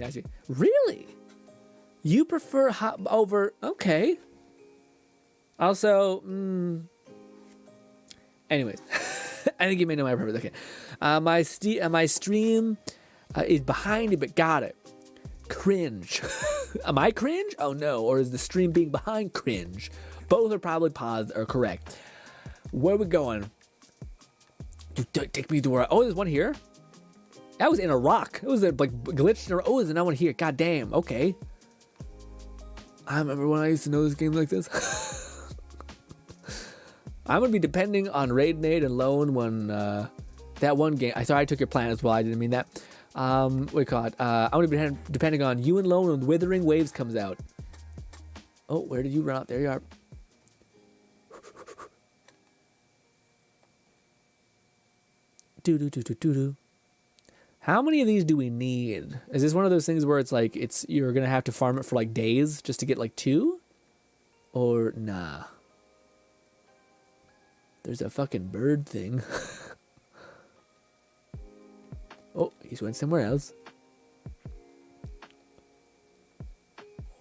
S1: Really? You prefer over? Okay. Also, anyways, I think you may know my preference. Okay. My stream is behind it, but got it. Cringe. Am I cringe? Oh no. Or is the stream being behind cringe? Both are probably paused or correct. Where are we going? Take me to where? Oh, there's one here. That was in a rock. It was like glitched. Oh, there's another one here. God damn. Okay. I remember when I used to know this game like this. I'm gonna be depending on Raid Nade and Lone when that one game. Sorry, I took your plan as well. I didn't mean that. What do you call it? I'm gonna be depending on you and Lone when Withering Waves comes out. Oh, where did you run out? There you are. Do. How many of these do we need? Is this one of those things where it's like you're gonna have to farm it for like days just to get like 2? Or nah. There's a fucking bird thing. Oh, he's went somewhere else.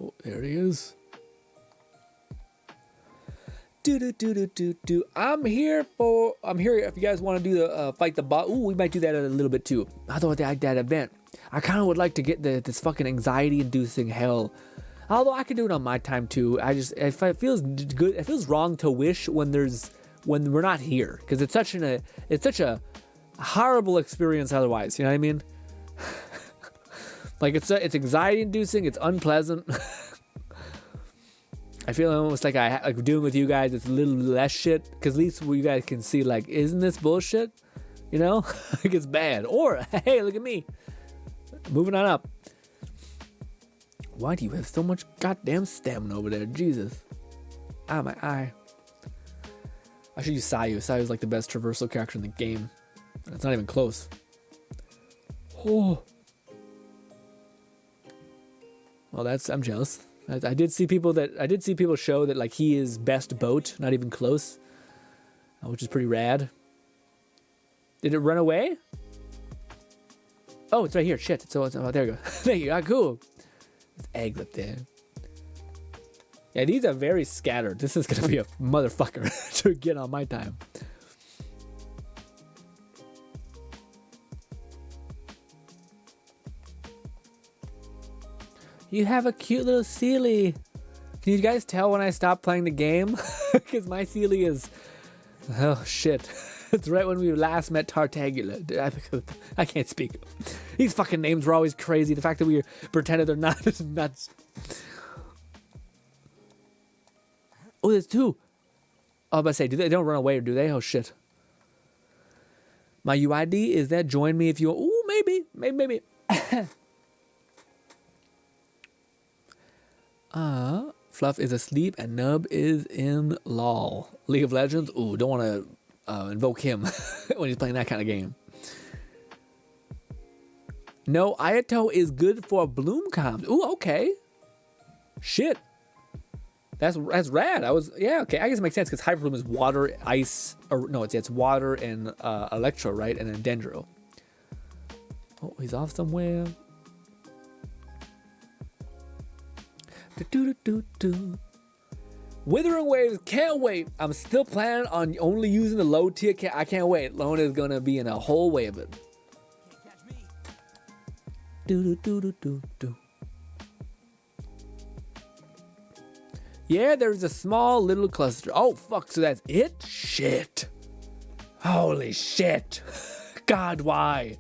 S1: Oh, there he is. I'm here if you guys want to do the fight the boss. Ooh, we might do that a little bit too. I thought that event. I kind of would like to get this fucking anxiety-inducing hell. Although I could do it on my time too. If it feels good, it feels wrong to wish when we're not here, because it's such a horrible experience otherwise. You know what I mean? Like it's anxiety-inducing. It's unpleasant. I feel almost like I like doing with you guys. It's a little less shit, because at least you guys can see, like, isn't this bullshit? You know, like it's bad. Or hey, look at me, moving on up. Why do you have so much goddamn stamina over there? Jesus. Ah, my eye. I should use Sayu. Sayu's like the best traversal character in the game. It's not even close. Oh. Well, I'm jealous. I did see people show that, like, he is best boat, not even close, which is pretty rad. Did it run away? Oh, it's right here. Shit. So there you go. There you go. Cool. There's eggs up there. Yeah, these are very scattered. This is gonna be a motherfucker to get on my time. You have a cute little Sealy. Can you guys tell when I stopped playing the game? Because my Sealy is... Oh, shit. It's right when we last met Tartagula. I can't speak. These fucking names were always crazy. The fact that we pretended they're not is nuts. Oh, there's two. I was about to say, they don't run away, or do they? Oh, shit. My UID is that join me if you... Ooh, maybe. Fluff is asleep and Nub is in LOL. League of Legends? Ooh, don't want to invoke him when he's playing that kind of game. No, Ayato is good for bloom comms. Ooh, okay. Shit. That's rad. Okay, I guess it makes sense, because Hyper Bloom is water, ice, or no, it's water and electro, right? And then Dendro. Oh, he's off somewhere. Withering Waves, can't wait. I'm still planning on only using the low tier. I can't wait. Lone is gonna be in a whole way of it. Yeah, there's a small little cluster. Oh fuck, so that's it? Shit. Holy shit. God, why?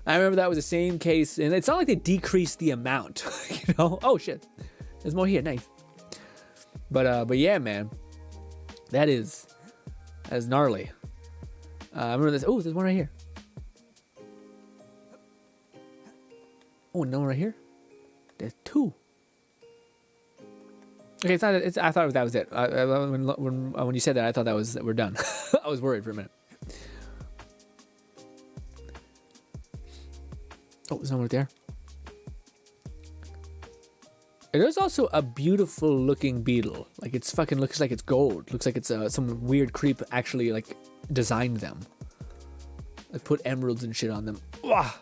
S1: I remember that was the same case, and it's not like they decreased the amount, you know? Oh shit. There's more here, nice. But yeah, man, that's gnarly. I remember this. Oh, there's one right here. Oh, no one right here. There's two. Okay, I thought that was it. When you said that, I thought we're done. I was worried for a minute. Oh, there's no one right there. There's also a beautiful looking beetle. Like, it's fucking looks like it's gold. Looks like it's some weird creep actually, like, designed them. Like, put emeralds and shit on them. Wah!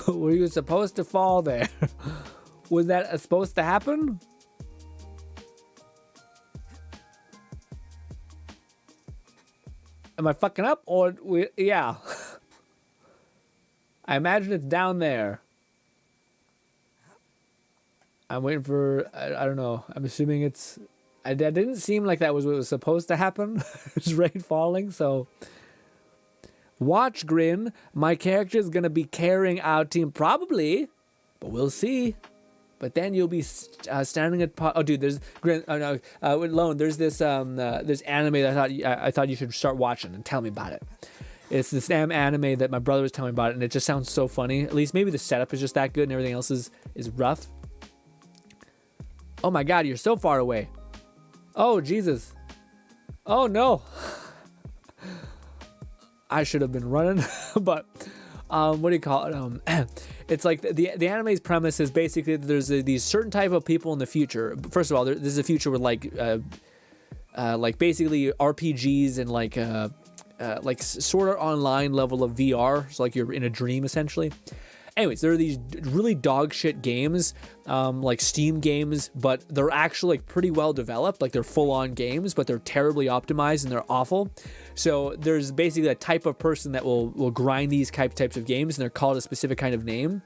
S1: Were you supposed to fall there? Was that supposed to happen? Am I fucking up? Yeah. I imagine it's down there. I'm waiting for... I don't know. I'm assuming it's... That didn't seem like that was what was supposed to happen. It's rain falling, so... Watch, Grin. My character is going to be carrying our team. Probably. But we'll see. But then you'll be standing at... Oh, dude, there's... Grin, Lone, there's this there's anime that I thought you should start watching and tell me about it. It's this damn anime that my brother was telling me about, and it just sounds so funny. At least maybe the setup is just that good and everything else is rough. Oh my god, you're so far away. Oh, Jesus. Oh, no. I should have been running, but what do you call it? It's like the anime's premise is basically that there's these certain type of people in the future. First of all, this is a future with like basically RPGs and like sort of online level of VR. So like you're in a dream essentially. Anyways, there are these really dog shit games, like Steam games, but they're actually like pretty well developed. Like they're full on games, but they're terribly optimized and they're awful. So there's basically a type of person that will grind these types of games, and they're called a specific kind of name.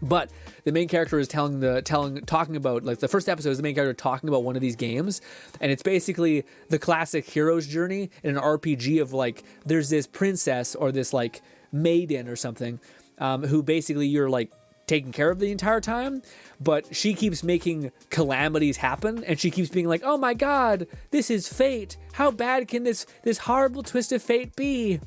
S1: But the main character is talking about, like, the first episode is the main character talking about one of these games, and it's basically the classic hero's journey in an RPG of, like, there's this princess or this, like, maiden or something, who basically you're, like, taking care of the entire time, but she keeps making calamities happen, and she keeps being like, oh my god, this is fate, how bad can this horrible twist of fate be?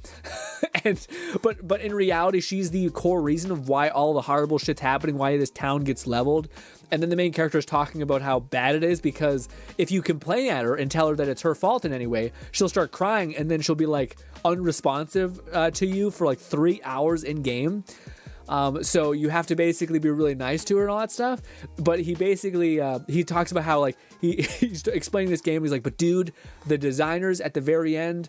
S1: but in reality, she's the core reason of why all the horrible shit's happening, why this town gets leveled. And then the main character is talking about how bad it is, because if you complain at her and tell her that it's her fault in any way, she'll start crying, and then she'll be like unresponsive to you for like 3 hours in game. So you have to basically be really nice to her and all that stuff. But he basically, he talks about how, like, he's explaining this game. He's like, but dude, the designers at the very end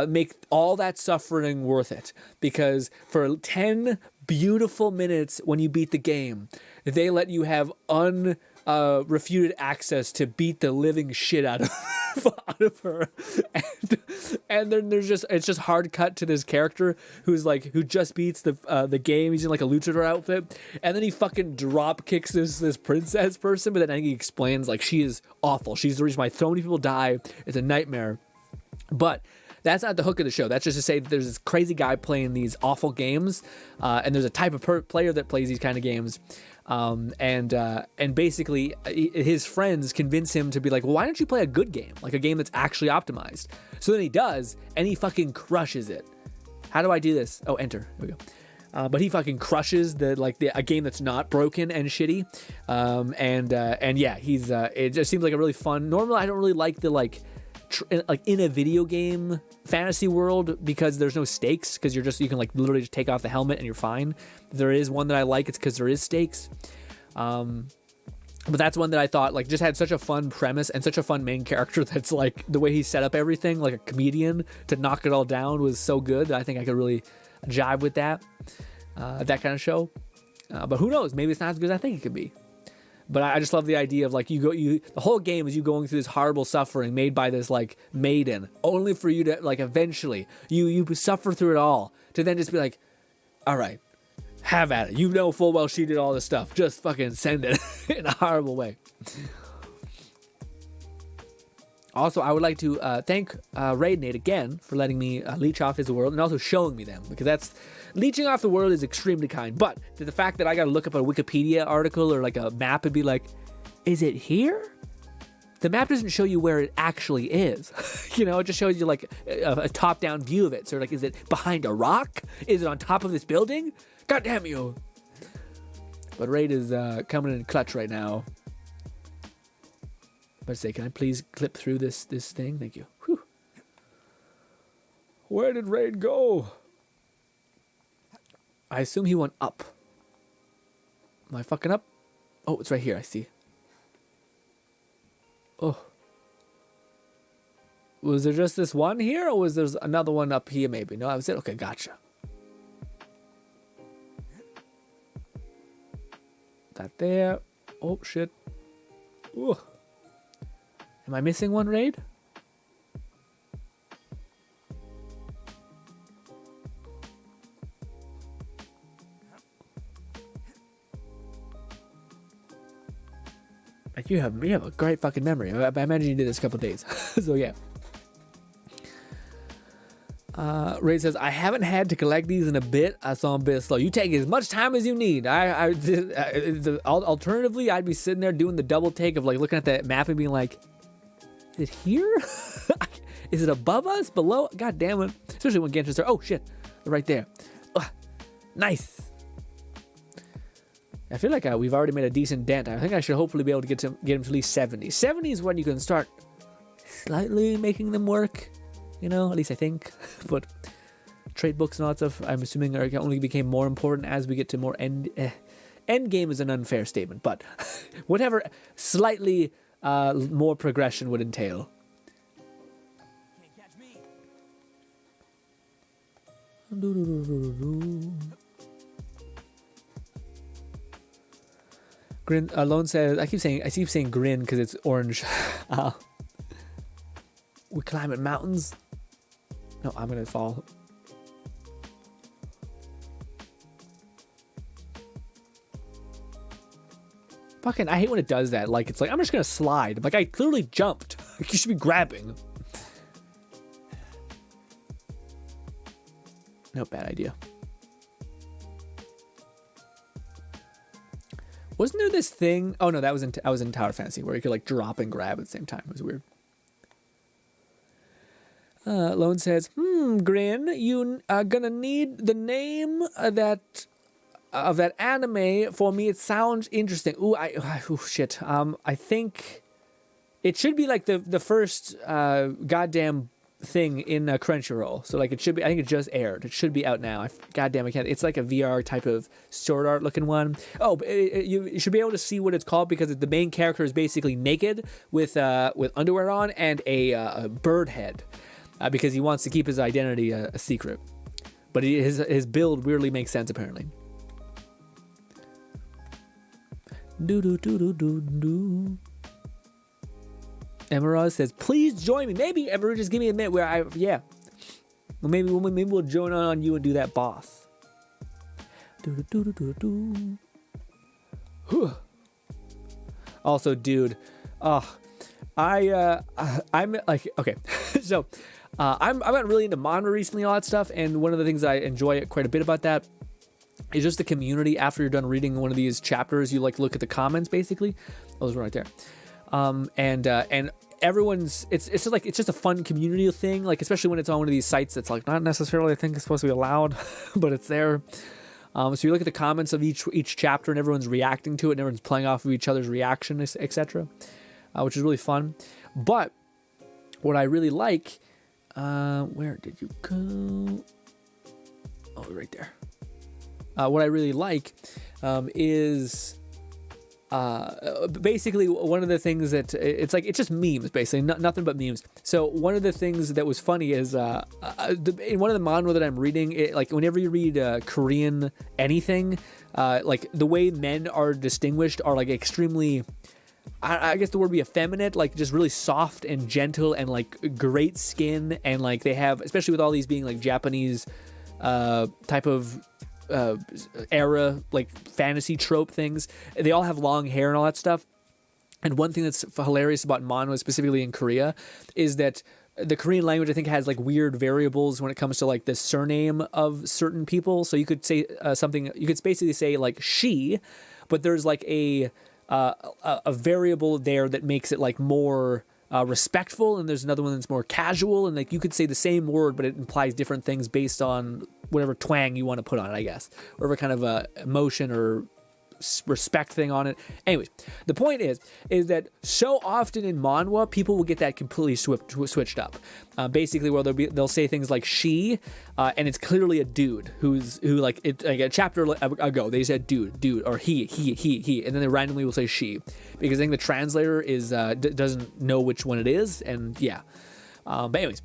S1: make all that suffering worth it. Because for 10 beautiful minutes when you beat the game, they let you have refuted access to beat the living shit out of her, and then it's just hard cut to this character who just beats the game. He's in like a luchador outfit, and then he fucking drop kicks this princess person, but then I think he explains like she is awful. She's the reason why so many people die. It's a nightmare. But that's not the hook of the show. That's just to say that there's this crazy guy playing these awful games, and there's a type of player that plays these kind of games. And basically his friends convince him to be like, well, why don't you play a good game, like a game that's actually optimized? So then he does, and he fucking crushes it. How do I do this? Oh, enter. Here we go. But he fucking crushes a game that's not broken and shitty. And yeah, it just seems like a really fun. Normally, I don't really like the like in a video game fantasy world, because there's no stakes, because you can like literally just take off the helmet and you're fine. There is one that I like, it's because there is stakes. But that's one that I thought like just had such a fun premise and such a fun main character, that's like the way he set up everything like a comedian to knock it all down was so good that I think I could really jive with that kind of show. But who knows, maybe it's not as good as I think it could be. But I just love the idea of like the whole game is you going through this horrible suffering made by this like maiden, only for you to like eventually you suffer through it all to then just be like, all right, have at it. You know full well she did all this stuff. Just fucking send it in a horrible way. Also, I would like to thank Raidnate again for letting me leech off his world and also showing me them, because leeching off the world is extremely kind. But the fact that I got to look up a Wikipedia article or like a map and be like, is it here? The map doesn't show you where it actually is. It just shows you like a top-down view of it. So like, is it behind a rock? Is it on top of this building? God damn you. But Raid is coming in clutch right now. But say, can I please clip through this thing? Thank you. Whew. Where did Raid go? I assume he went up. Am I fucking up? Oh, it's right here. I see. Oh. Was there just this one here, or was there another one up here maybe? No, that was it? Okay, gotcha. That there. Oh, shit. Ooh. Am I missing one, Raid? Like you have a great fucking memory. I imagine you did this a couple days. So yeah. Raid says, I haven't had to collect these in a bit. I saw them a bit slow. You take as much time as you need. Alternatively, I'd be sitting there doing the double take of like looking at that map and being like, is it here? Is it above us? Below? God damn it. Especially when Genshin starts. Oh shit. They're right there. Ugh. Nice. I feel like we've already made a decent dent. I think I should hopefully be able to get him to at least 70. 70 is when you can start slightly making them work. At least I think. But trade books and all that stuff, I'm assuming only became more important as we get to more end game is an unfair statement, but whatever slightly more progression would entail.
S3: Can't catch me.
S1: Grin Lone says, I keep saying grin because it's orange. We climb at mountains. No, I'm gonna fall. Fucking, I hate when it does that. Like, it's like, I'm just gonna slide. Like, I clearly jumped. Like, you should be grabbing. No, bad idea. Wasn't there this thing? Oh no, that was in Tower Fantasy where you could like drop and grab at the same time. It was weird. Lone says, Grin, you are gonna need the name of that anime for me. It sounds interesting. Shit. I think it should be like the first goddamn thing in Crunchyroll. So like it should be. I think it just aired. It should be out now. Goddamn, I can't. It's like a VR type of sword art looking one. Oh, you should be able to see what it's called because the main character is basically naked with underwear on and a bird head. Because he wants to keep his identity a secret. But his build weirdly makes sense, apparently. Emerald says, please join me. Maybe, Emerald, just give me a minute where Well, maybe we'll join on you and do that boss. Also, dude, I'm like, okay, so... I got really into manga recently, all that stuff, and one of the things I enjoy quite a bit about that is just the community. After you're done reading one of these chapters, you like look at the comments, basically. Oh, those were right there. And everyone's it's just a fun community thing, like especially when it's on one of these sites that's like not necessarily I think it's supposed to be allowed, but it's there. So you look at the comments of each chapter, and everyone's reacting to it, and everyone's playing off of each other's reaction, etc., which is really fun. But what I really like. Where did you go? Oh, right there. What I really like is basically one of the things that it's just memes, basically, nothing but memes. So one of the things that was funny is in one of the manga that I'm reading, like whenever you read Korean anything, like the way men are distinguished are like extremely. I guess the word would be effeminate, like just really soft and gentle and like great skin, and like they have, especially with all these being like Japanese type of era, like fantasy trope things, they all have long hair and all that stuff. And one thing that's hilarious about manhwa, specifically in Korea, is that the Korean language, I think, has like weird variables when it comes to like the surname of certain people. So you could say something, you could basically say like she, but there's like a variable there that makes it like more respectful, and there's another one that's more casual, and like you could say the same word but it implies different things based on whatever twang you want to put on it, I guess, whatever kind of emotion or respect thing on it. Anyways, the point is that so often in manhwa people will get that completely switched up, basically where they'll say things like she, and it's clearly a dude who like a chapter ago they said dude, or he, and then they randomly will say she, because I think the translator is doesn't know which one it is, and yeah. But anyways,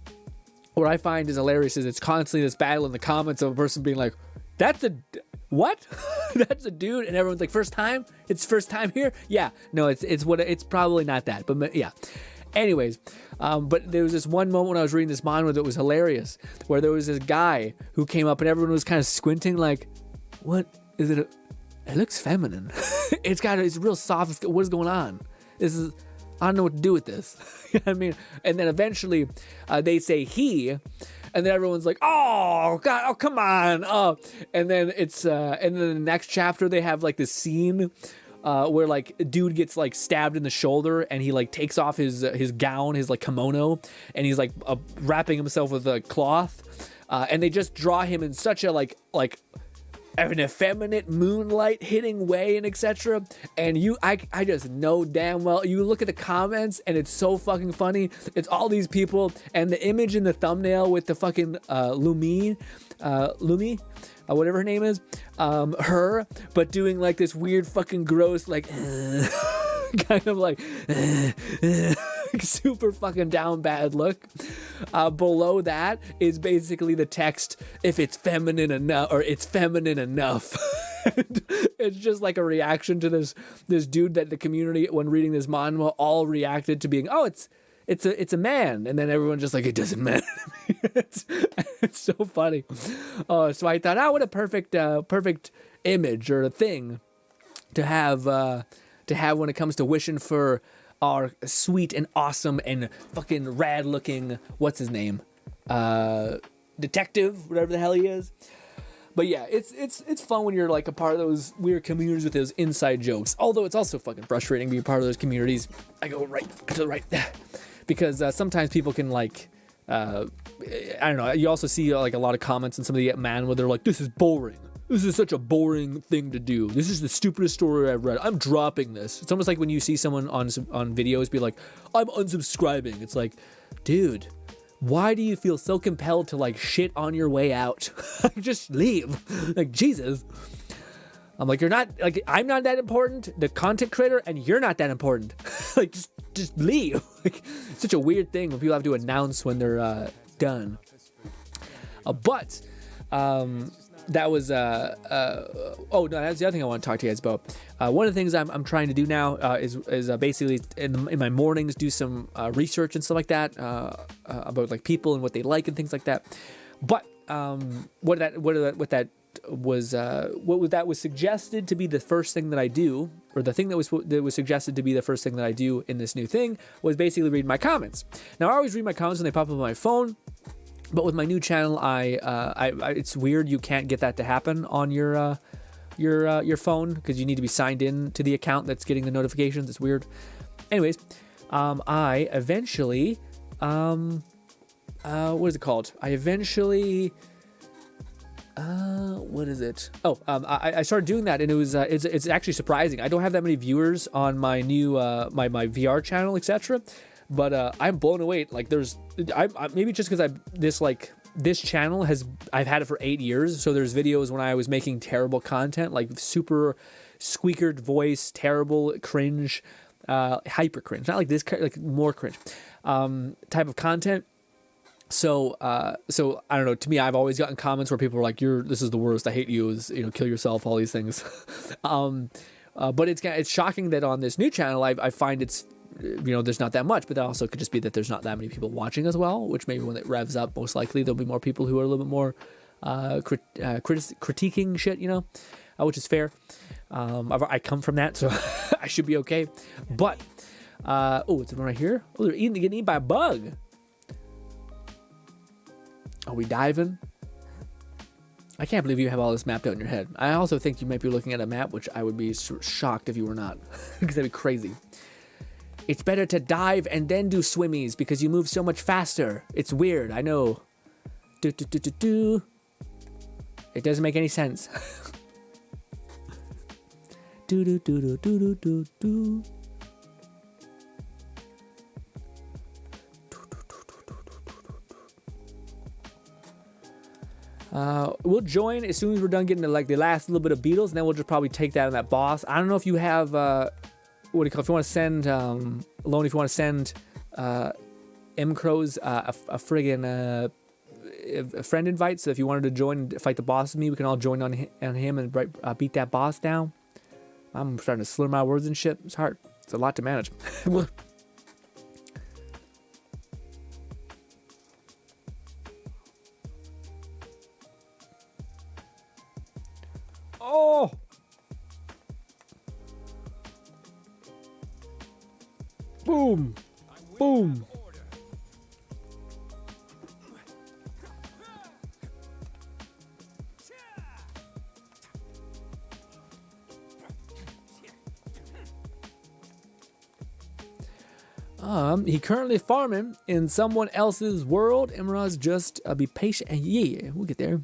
S1: what I find is hilarious is it's constantly this battle in the comments of a person being like, that's a what? That's a dude, and everyone's like, first time? It's first time here? Yeah. No, it's probably not that, but yeah. Anyways, but there was this one moment when I was reading this manga that was hilarious, where there was this guy who came up and everyone was kind of squinting like, what is it? It looks feminine. It's real soft. What is going on? I don't know what to do with this. You know what I mean? And then eventually they say he, and then everyone's like, oh god, oh come on, oh. And then it's and then the next chapter they have like this scene where like a dude gets like stabbed in the shoulder, and he like takes off his gown, his like kimono, and he's like wrapping himself with a cloth, and they just draw him in such a like an effeminate moonlight hitting way and etc. And I just know damn well, you look at the comments and it's so fucking funny. It's all these people, and the image in the thumbnail with the fucking Lumi, whatever her name is, her, but doing like this weird fucking gross like kind of like super fucking down bad look. Below that is basically the text, if it's feminine enough, or it's feminine enough. It's just like a reaction to this dude that the community, when reading this manhwa, all reacted to being, oh, it's a man, and then everyone just like, it doesn't matter to me. It's so funny. So I thought, what a perfect image or a thing to have when it comes to wishing for our sweet and awesome and fucking rad looking, what's his name, detective, whatever the hell he is. But yeah, it's fun when you're like a part of those weird communities with those inside jokes. Although it's also fucking frustrating being part of those communities. I go right to the right because sometimes people can like, I don't know. You also see like a lot of comments in some of the man where they're like, "This is boring. This is such a boring thing to do. This is the stupidest story I've read. I'm dropping this." It's almost like when you see someone on videos be like, "I'm unsubscribing." It's like, dude, why do you feel so compelled to like shit on your way out? Just leave. Like, Jesus. I'm like, you're not, like, I'm not that important, the content creator, and you're not that important. Like, just leave. Like, it's such a weird thing when people have to announce when they're done. But that was oh no, that's the other thing I want to talk to you guys about. One of the things I'm trying to do now is basically in my mornings do some research and stuff like that about like people and what they like and things like that. But what that was suggested to be the first thing that I do, or the thing that was suggested to be the first thing that I do in this new thing, was basically read my comments. Now I always read my comments when they pop up on my phone. But with my new channel, I it's weird you can't get that to happen on your phone because you need to be signed in to the account that's getting the notifications. It's weird. Anyways, I eventually what is it called? I eventually what is it? Oh, I started doing that, and it was it's actually surprising. I don't have that many viewers on my new my VR channel, etc. But I'm blown away. Like I maybe just because this channel I've had it for 8 years. So there's videos when I was making terrible content, like super squeakered voice, terrible cringe, hyper cringe, not like this, like more cringe, type of content. So I don't know. To me, I've always gotten comments where people are like, this is the worst. I hate you. Kill yourself. All these things. But it's shocking that on this new channel, I find it's, there's not that much, but that also could just be that there's not that many people watching as well, which maybe when it revs up, most likely there'll be more people who are a little bit more critiquing shit, which is fair. I come from that, so I should be okay. But it's one right here. Oh, they're getting eaten by a bug. Are we diving? I can't believe you have all this mapped out in your head. I also think you might be looking at a map, which I would be shocked if you were not, because that'd be crazy. It's better to dive and then do swimmies because you move so much faster. It's weird, I know. It doesn't make any sense. We'll join as soon as we're done getting to like the last little bit of beetles, and then we'll just probably take that on that boss. I don't know if you have what do you call it? If you want to send Alone, if you want to send M Crows a friggin' a friend invite, so if you wanted to join and fight the boss with me, we can all join on him and beat that boss down. I'm starting to slur my words and shit. It's hard. It's a lot to manage. Oh! Boom! Boom! He currently farming in someone else's world. Imraz, just be patient. And yeah, we'll get there.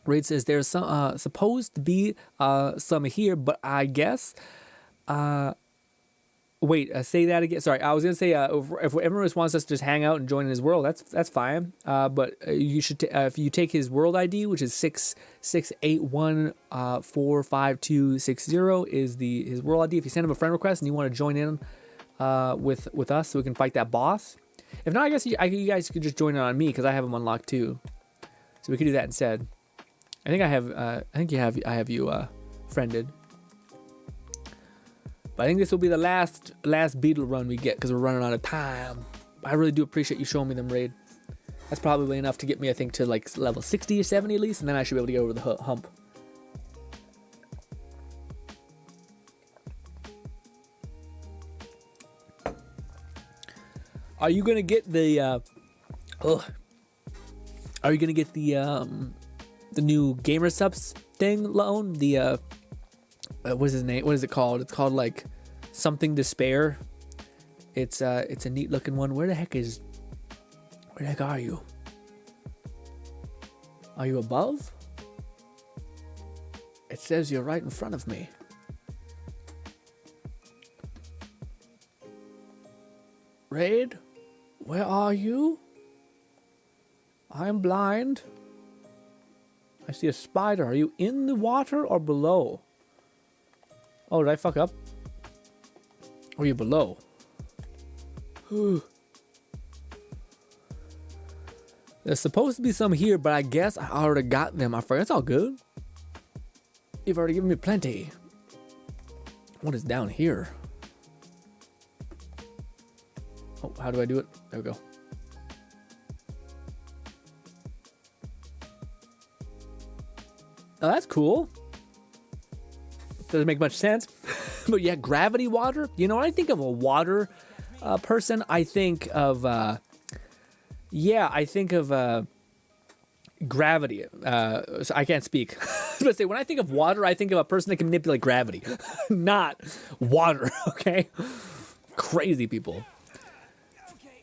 S1: Raid says there's some supposed to be some here, but I guess wait, say that again. Sorry, I was gonna say if Imraz wants us to just hang out and join in his world, that's fine. But you should if you take his world ID, which is 6681452260 is his world ID. If you send him a friend request and you want to join in with us so we can fight that boss. If not, I guess you guys could just join in on me because I have him unlocked too. So we could do that instead. I think I have. I think I have you friended. But I think this will be the last beetle run we get because we're running out of time. I really do appreciate you showing me them, Raid. That's probably enough to get me, I think, to like level 60 or 70 at least, and then I should be able to get over the hump. Are you gonna get the? Are you gonna get the new gamer subs thing loan? The what's his name? What is it called? It's called like something to spare. It's a neat looking one. Where the heck are you? Are you above? It says you're right in front of me. Raid, where are you? I'm blind. I see a spider. Are you in the water or below? Oh, did I fuck up? Or are you below? There's supposed to be some here, but I guess I already got them. I forgot. It's all good. You've already given me plenty. What is down here? Oh, how do I do it? There we go. Oh, that's cool. Doesn't make much sense. But yeah, gravity water. You know, when I think of a water person, I think of gravity. So I can't speak. I was gonna say, when I think of water, I think of a person that can manipulate gravity, not water. Okay, crazy people.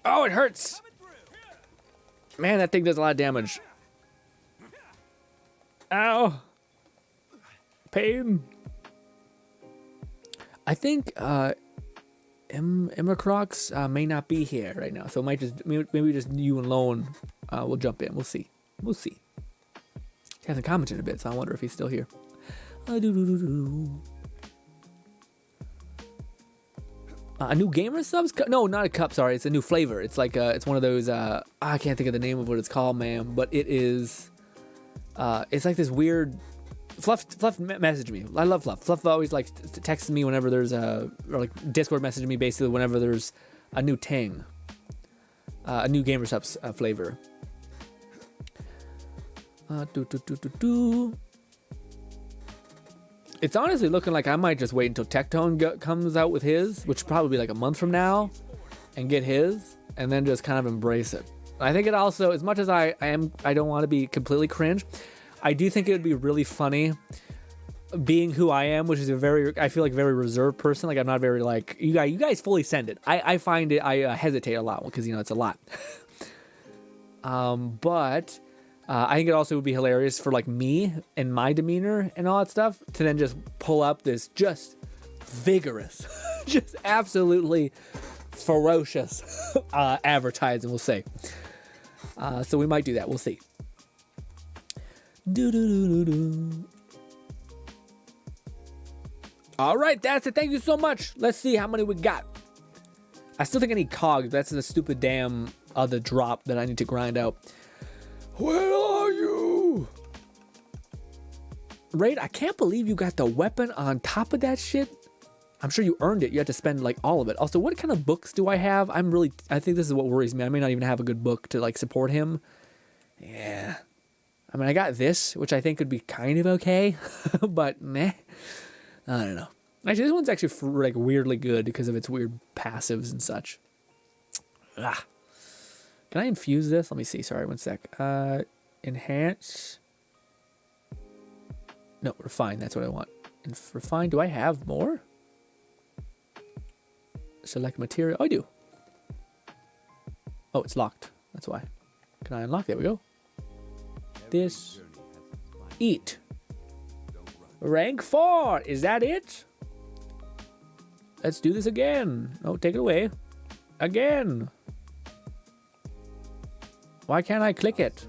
S1: Oh, it hurts. Man, that thing does a lot of damage. Ow. Pain. I think Immercrocs may not be here right now, so it might just maybe just you alone will jump in. We'll see. We'll see. He hasn't commented a bit, so I wonder if he's still here. A new gamer subs? No, not a cup. Sorry, it's a new flavor. It's like it's one of those. I can't think of the name of what it's called, man. But it is. It's like this weird. Fluff messaged me. I love Fluff. Fluff always like texts me whenever there's or like Discord messaging me basically whenever there's a new thing, a new gamer subs flavor. It's honestly looking like I might just wait until Tectone comes out with his, which will probably be like a month from now, and get his, and then just kind of embrace it. I think it also, as much as I don't want to be completely cringe, I do think it would be really funny being who I am, which is I feel like very reserved person. Like I'm not very like, you guys fully send it. I find it, I hesitate a lot because, you know, it's a lot. But I think it also would be hilarious for like me and my demeanor and all that stuff to then just pull up this just vigorous, just absolutely ferocious advertising, we'll say. So we might do that. We'll see. All right, that's it. Thank you so much. Let's see how many we got. I still think I need cogs. That's the stupid damn other drop that I need to grind out. Where are you? Raid, I can't believe you got the weapon on top of that shit. I'm sure you earned it. You had to spend like all of it. Also, what kind of books do I have? I think this is what worries me. I may not even have a good book to like support him. Yeah. I mean, I got this, which I think would be kind of okay, but meh. I don't know. Actually, this one's actually like weirdly good because of its weird passives and such. Ah. Can I infuse this? Let me see. Sorry, one sec. Enhance. No, refine. That's what I want. Refine. Do I have more? Select material. Oh, I do. Oh, it's locked. That's why. Can I unlock? There we go. This. Eat. Rank 4. Is that it? Let's do this again. Oh, take it away. Again. Why can't I click it?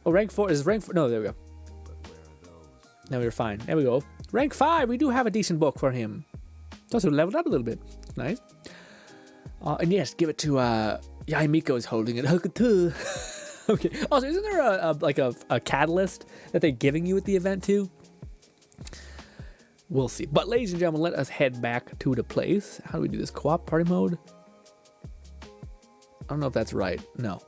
S1: Oh, rank 4 is rank 4. No, there we go. Now we're fine. There we go. Rank 5. We do have a decent book for him. It's also leveled up a little bit. Nice. And yes, give it to, yeah, Miko is holding it. Okay. Also, isn't there a catalyst that they're giving you at the event too? We'll see. But ladies and gentlemen, let us head back to the place. How do we do this? Co-op party mode? I don't know if that's right. No.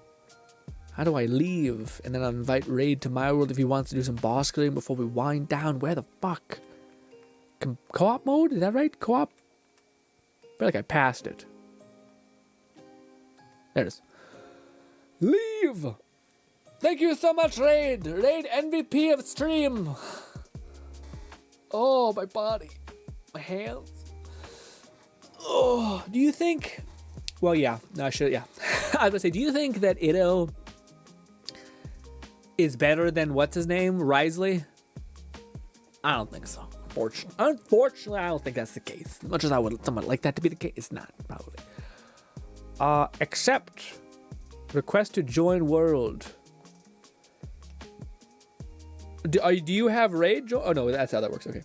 S1: How do I leave? And then I'll invite Raid to my world if he wants to do some boss killing before we wind down. Where the fuck? Co-op mode? Is that right? Co-op? I feel like I passed it. There it is. Leave! Thank you so much, Raid! Raid MVP of stream! Oh, my body. My hands. Oh, do you think... Well, yeah. No, I should, yeah. I was gonna say, do you think that Itto is better than what's his name? Wriothesley? I don't think so. Unfortunately, I don't think that's the case. As much as I would somewhat like that to be the case, it's not, probably. Accept. Request to join world. Do you have raid? Oh no, that's how that works. Okay.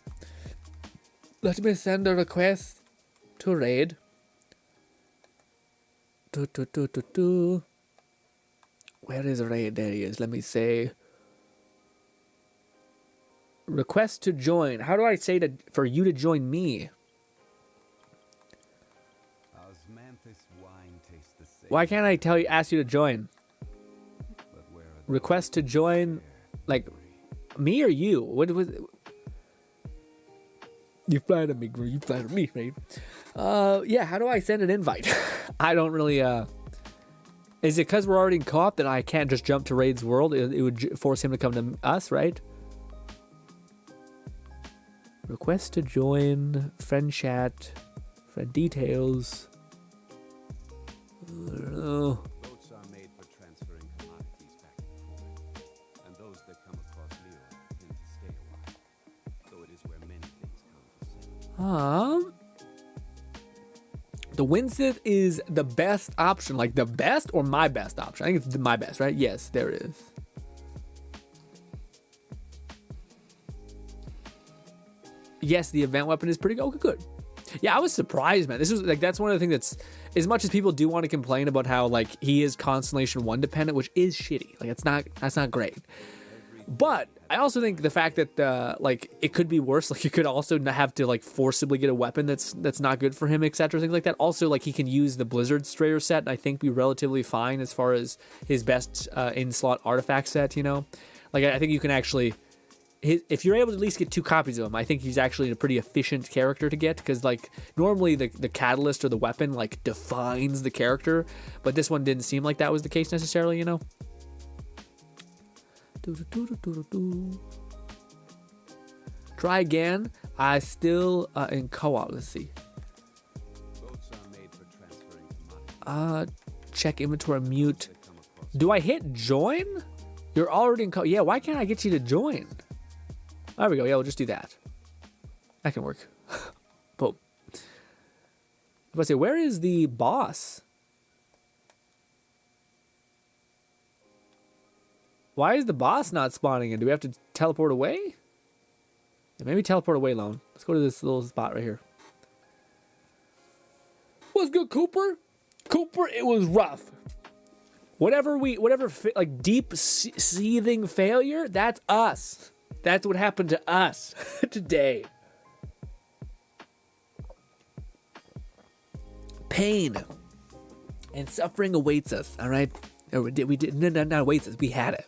S1: Let me send a request to raid. Where is raid? There he is. Let me say. Request to join. How do I say that for you to join me? Why can't I ask you to join? Request to join, like me or you? What was it? You flattered me, bro. You flattered me, right? Yeah. How do I send an invite? I don't really. Is it because we're already in co-op that I can't just jump to Raid's world? It would force him to come to us, right? Request to join, friend chat, friend details.
S4: Boats are made for transferring commodities back and forth, and those that come across Leo tend to stay a while. So it is where many things come to settle.
S1: The Winsith is the best option, like the best or my best option. I think it's my best, right? Yes, there it is. Yes, the event weapon is pretty good. Okay, good. Yeah, I was surprised, man. This is like that's one of the things that's, as much as people do want to complain about how like he is Constellation 1 dependent, which is shitty. Like that's not great. But I also think the fact that like it could be worse. Like you could also have to like forcibly get a weapon that's not good for him, etc. Things like that. Also, like he can use the Blizzard Strayer set, and I think be relatively fine as far as his best in-slot artifact set. You know, like I think you can actually. If you're able to at least get 2 copies of him, I think he's actually a pretty efficient character to get, because like normally the catalyst or the weapon like defines the character, but this one didn't seem like that was the case necessarily, you know. Try again. I still in co-op. Let's see.
S4: Boats are made for transferring commodities.
S1: Check inventory, mute. Do I hit join? You're already in co-op. Yeah, why can't I get you to join? There we go. Yeah, we'll just do that. That can work. Boom. I was say, where is the boss? Why is the boss not spawning in? Do we have to teleport away? Yeah, maybe teleport away, Lone. Let's go to this little spot right here. What's good, Cooper? Cooper, it was rough. Whatever like deep seething failure, that's us. That's what happened to us today. Pain and suffering awaits us, all right? Or we did not awaits us, we had it.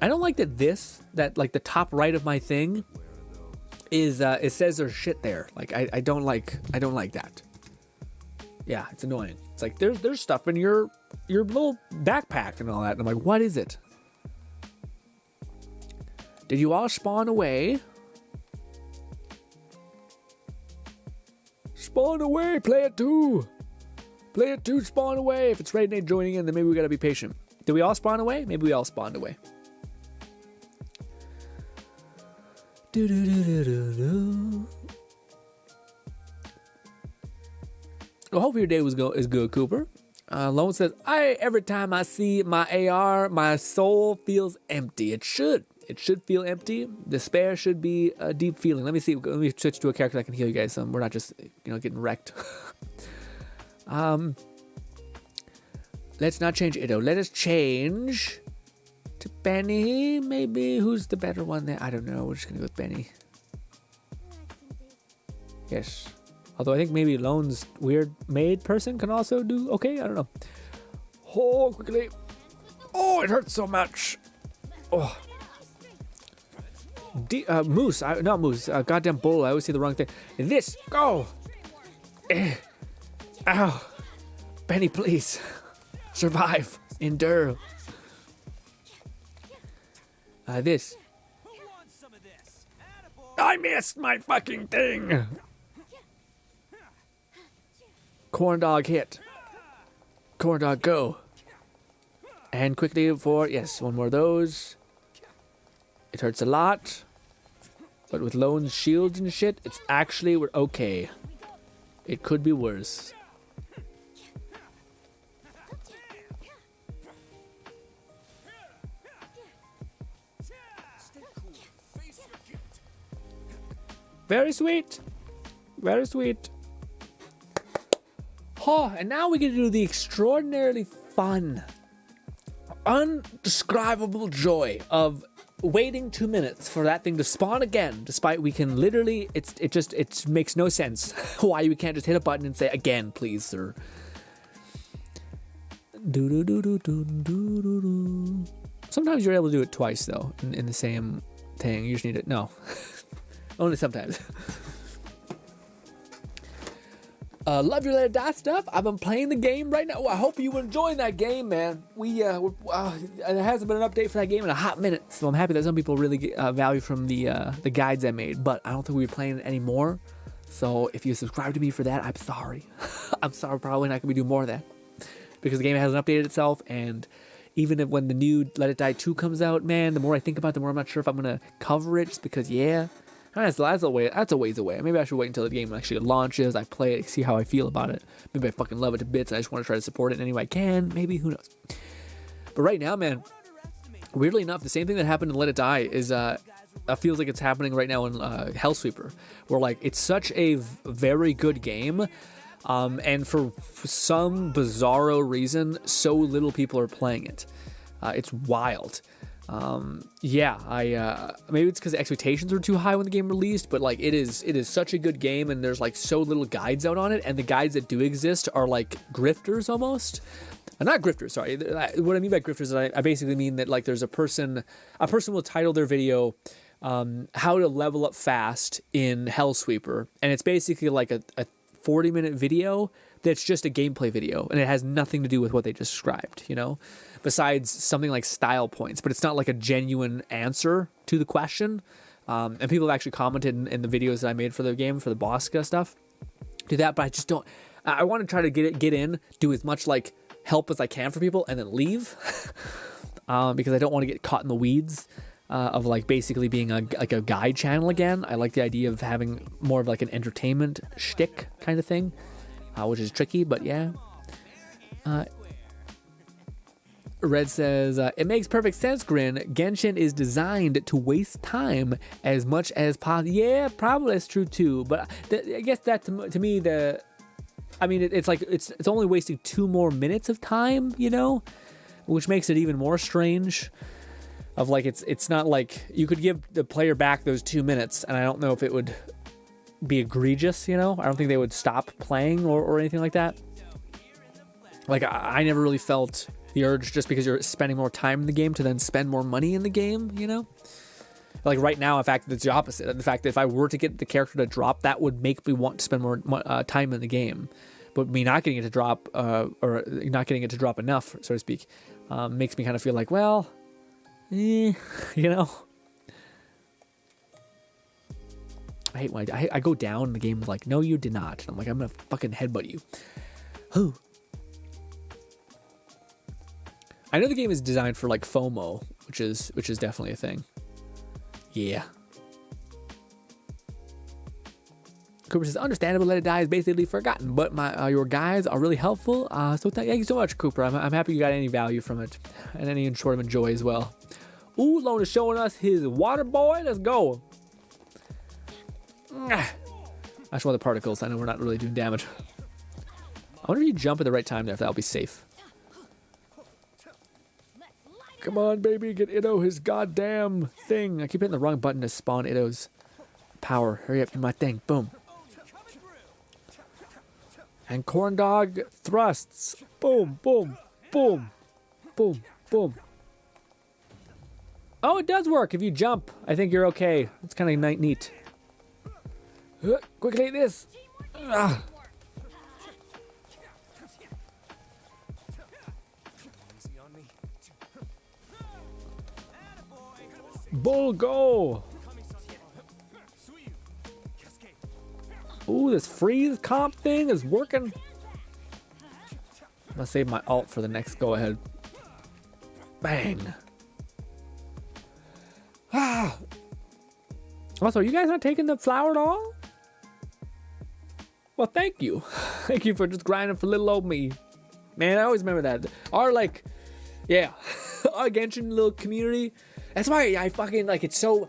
S1: I don't like that like the top right of my thing is it says there's shit there. Like I don't like that. Yeah, it's annoying. It's like there's stuff in your little backpack and all that. And I'm like, what is it? Did you all spawn away? Spawn away, play it too. Play it too, spawn away. If it's Raid Nate joining in, then maybe we gotta be patient. Did we all spawn away? Maybe we all spawned away. Well, hopefully your day is good, Cooper. Lone says, every time I see my AR, my soul feels empty. It should feel empty. Despair should be a deep feeling. Let me see. Let me switch to a character that can heal you guys some. We're not just getting wrecked. Let's not change Itto. Let us change to Benny. Maybe. Who's the better one there? I don't know. We're just going to go with Benny. Yes. Although I think maybe Lone's weird maid person can also do okay. I don't know. Oh, quickly. Oh, it hurts so much. Oh. Moose. Not Moose. Goddamn bull. I always say the wrong thing. This. Go. Ow. Benny, please. Survive. Endure. This.
S3: Who wants some of this? Attaboy.
S1: I missed my fucking thing. Corn dog hit. Corn dog go. And quickly for, yes, one more of those. It hurts a lot. But with Lone's shields and shit, it's actually, we're okay. It could be worse. Very sweet. Very sweet. Oh, and now we get to do the extraordinarily fun, undescribable joy of waiting 2 minutes for that thing to spawn again, despite we can literally, it makes no sense why we can't just hit a button and say again, please, sir. Sometimes you're able to do it twice though, in the same thing. You just need it. No, only sometimes. Love your Let It Die stuff. I've been playing the game right now. Oh, I hope you enjoying that game, man. There hasn't been an update for that game in a hot minute, so I'm happy that some people really get value from the guides I made. But I don't think we're playing it anymore. So if you subscribe to me for that, I'm sorry. I'm sorry. Probably not gonna be doing more of that because the game hasn't updated itself. And even if when the new Let It Die 2 comes out, man, the more I think about it, the more I'm not sure if I'm gonna cover it. Just because, yeah. That's a ways away. Maybe I should wait until the game actually launches. I play it, see how I feel about it. Maybe I fucking love it to bits. I just want to try to support it in any way I can. Maybe, who knows. But right now, man, weirdly enough, the same thing that happened in Let It Die is feels like it's happening right now in Hellsweeper, where like it's such a very good game, and for some bizarro reason, so little people are playing it. It's wild. Maybe it's because the expectations were too high when the game released, but like it is such a good game, and there's like so little guides out on it, and the guides that do exist are like grifters almost. Not grifters, sorry. What I mean by grifters is I basically mean that like there's a person will title their video how to level up fast in Hellsweeper, and it's basically like a 40-minute video that's just a gameplay video, and it has nothing to do with what they just described, you know, besides something like style points, but it's not like a genuine answer to the question. And people have actually commented in the videos that I made for the game, for the Bosca stuff, do that, but I just don't. I want to try to get in, do as much like help as I can for people, and then leave, because I don't want to get caught in the weeds of like basically being a guide channel again. I like the idea of having more of like an entertainment shtick kind of thing, which is tricky, but yeah. Red says, it makes perfect sense, Grin. Genshin is designed to waste time as much as possible. Yeah, probably that's true too, but I guess that to me, it's like it's only wasting 2 more minutes of time, you know, which makes it even more strange. Of like it's not like you could give the player back those 2 minutes, and I don't know if it would be egregious, you know. I don't think they would stop playing or anything like that. Like I never really felt the urge, just because you're spending more time in the game, to then spend more money in the game, you know. Like right now, in fact, it's the opposite. The fact that if I were to get the character to drop, that would make me want to spend more time in the game. But me not getting it to drop, or not getting it to drop enough, so to speak, makes me kind of feel like, well, you know. I hate when I go down and the game is like, no, you did not. And I'm like, I'm gonna fucking headbutt you. Who? I know the game is designed for like FOMO, which is definitely a thing. Yeah. Cooper says, understandable, Let It Die is basically forgotten, but your guys are really helpful. So thank you so much, Cooper. I'm happy you got any value from it, and any sort of joy as well. Ooh, Lone is showing us his water boy. Let's go. I just want the particles. I know we're not really doing damage. I wonder if you jump at the right time there, if that'll be safe. Come on, baby, get Itto his goddamn thing. I keep hitting the wrong button to spawn Itto's power. Hurry up, do my thing. Boom. And corn dog thrusts. Boom, boom, boom, boom, boom. Oh, it does work if you jump. I think you're okay. It's kind of neat. Quickly, this. Ah. Bull go. Ooh, this freeze comp thing is working. I'm gonna save my ult for the next go ahead. Bang. Ah. Also, are you guys not taking the flower at all? Well, thank you. Thank you for just grinding for little old me. Man, I always remember that. Our, like, yeah, our Genshin little community. That's why I fucking, like, it's so,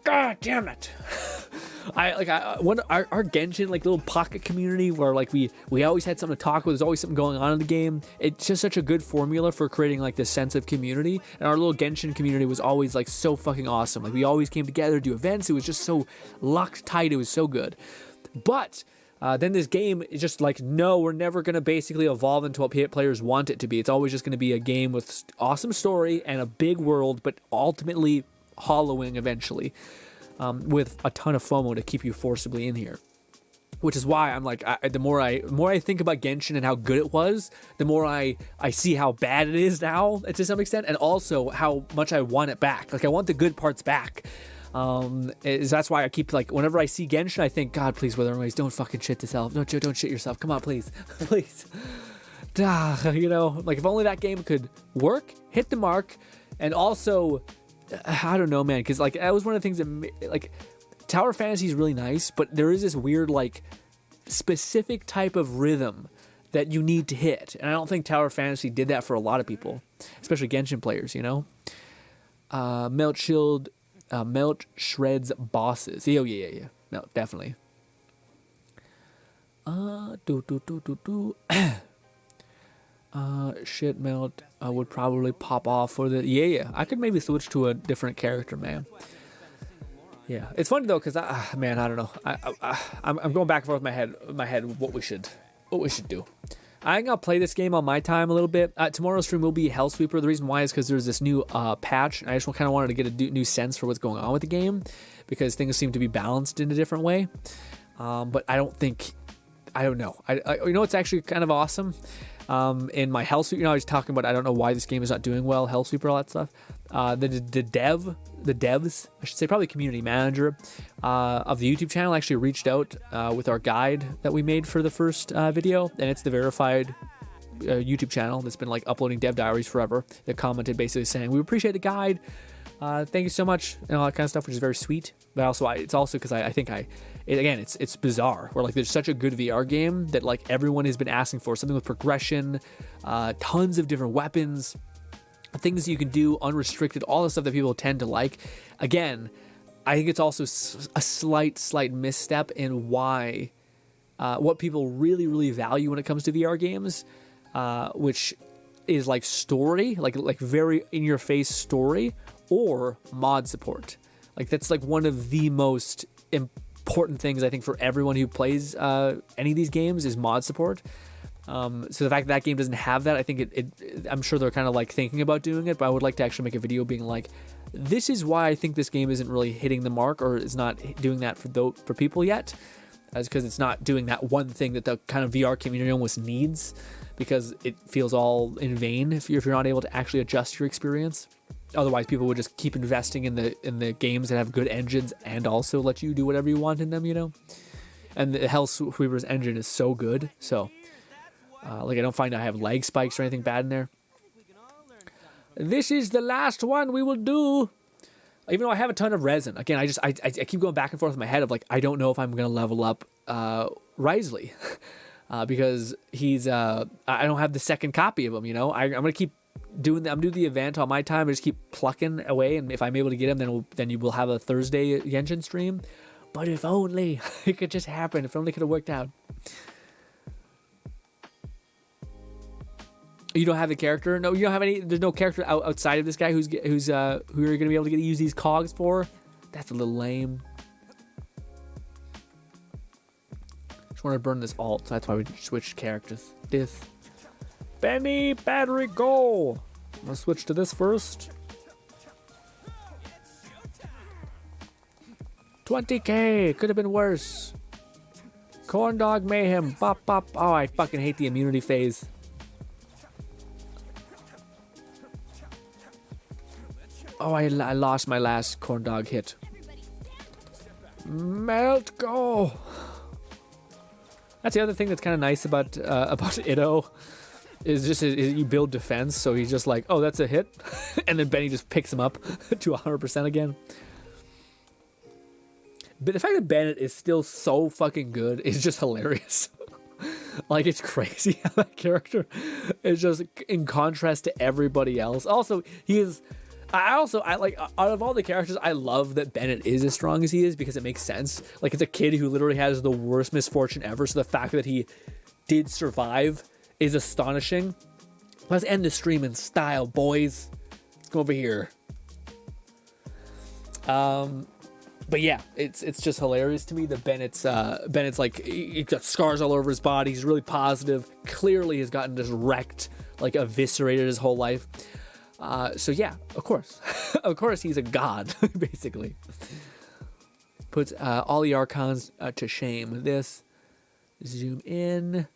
S1: god damn it. Our Genshin, like, little pocket community where, like, we always had something to talk with. There's always something going on in the game. It's just such a good formula for creating, like, this sense of community. And our little Genshin community was always, like, so fucking awesome. Like, we always came together, do events. It was just so locked tight. It was so good. But then this game is just like, no, we're never going to basically evolve into what players want it to be. It's always just going to be a game with awesome story and a big world, but ultimately hollowing eventually. With a ton of FOMO to keep you forcibly in here, which is why I'm like, the more I think about Genshin and how good it was, the more I see how bad it is now to some extent, and also how much I want it back. Like, I want the good parts back. That's why I keep, like, whenever I see Genshin, I think, God, please, Witherways, don't fucking shit yourself. Don't shit yourself. Come on, please, please. You know, like, if only that game could work, hit the mark, and also, I don't know, man, because, like, that was one of the things that, like, Tower Fantasy is really nice, but there is this weird, like, specific type of rhythm that you need to hit, and I don't think Tower Fantasy did that for a lot of people, especially Genshin players, you know? Melt shreds bosses. Yeah. No, definitely. Shit melt would probably pop off for the yeah. I could maybe switch to a different character, man. Yeah, it's funny though, cause man, I don't know. I'm going back and forth in my head what we should do. I'm gonna play this game on my time a little bit. Tomorrow's stream will be Hellsweeper. The reason why is because there's this new patch. I just kind of wanted to get a new sense for what's going on with the game, because things seem to be balanced in a different way. But I don't know. You know what's actually kind of awesome? In my Hellsweeper, you know, I was talking about, I don't know why this game is not doing well, Hellsweeper, all that stuff. The devs, I should say, probably community manager of the YouTube channel actually reached out with our guide that we made for the first video, and it's the verified YouTube channel that's been, like, uploading dev diaries forever. They commented basically saying, we appreciate the guide, thank you so much, and all that kind of stuff, which is very sweet. But also, it's also because I think it's bizarre where, like, there's such a good VR game that, like, everyone has been asking for something with progression, tons of different weapons, things you can do unrestricted, all the stuff that people tend to like. Again, I think it's also a slight misstep in why what people really value when it comes to VR games, which is, like, story, like very in your face story, or mod support. Like, that's, like, one of the most important things, I think, for everyone who plays any of these games is mod support. So the fact that game doesn't have that, I think I'm sure they're kind of, like, thinking about doing it, but I would like to actually make a video being like, this is why I think this game isn't really hitting the mark, or is not doing that for people yet, as because it's not doing that one thing that the kind of VR community almost needs, because it feels all in vain if you're not able to actually adjust your experience. Otherwise, people would just keep investing in the games that have good engines and also let you do whatever you want in them, you know? And the Hellsweeper's engine is so good, so like, I don't find I have lag spikes or anything bad in there. This is the last one we will do. Even though I have a ton of resin. Again, I keep going back and forth in my head of, like, I don't know if I'm going to level up Wriothesley. Because he's, I don't have the second copy of him, you know? I'm going to keep doing the event on my time. I just keep plucking away, and if I'm able to get him, then you will have a Thursday Genshin stream. But if only it could just happen. If only it could have worked out. You don't have the character? No, you don't have any. There's no character outside of this guy who you're gonna be able to use these cogs for. That's a little lame. Just want to burn this alt, so that's why we switched characters. This. Benny, battery, go! I'm gonna switch to this first. 20k! Could have been worse. Corn dog mayhem. Bop, bop. Oh, I fucking hate the immunity phase. Oh, I lost my last corn dog hit. Melt, go! That's the other thing that's kind of nice about Itto, is you build defense, so he's just like, oh, that's a hit, and then Benny just picks him up to 100% again. But the fact that Bennett is still so fucking good is just hilarious. Like, it's crazy how that character is just in contrast to everybody else. Also, I like, out of all the characters, I love that Bennett is as strong as he is because it makes sense. Like, it's a kid who literally has the worst misfortune ever, so the fact that he did survive is astonishing. Let's end the stream in style, boys. Let's go over here. But yeah, it's just hilarious to me that Bennett's like, he got scars all over his body. He's really positive. Clearly has gotten just wrecked, like eviscerated his whole life. So yeah, of course, of course he's a god, basically. Puts all the Archons to shame. This, zoom in.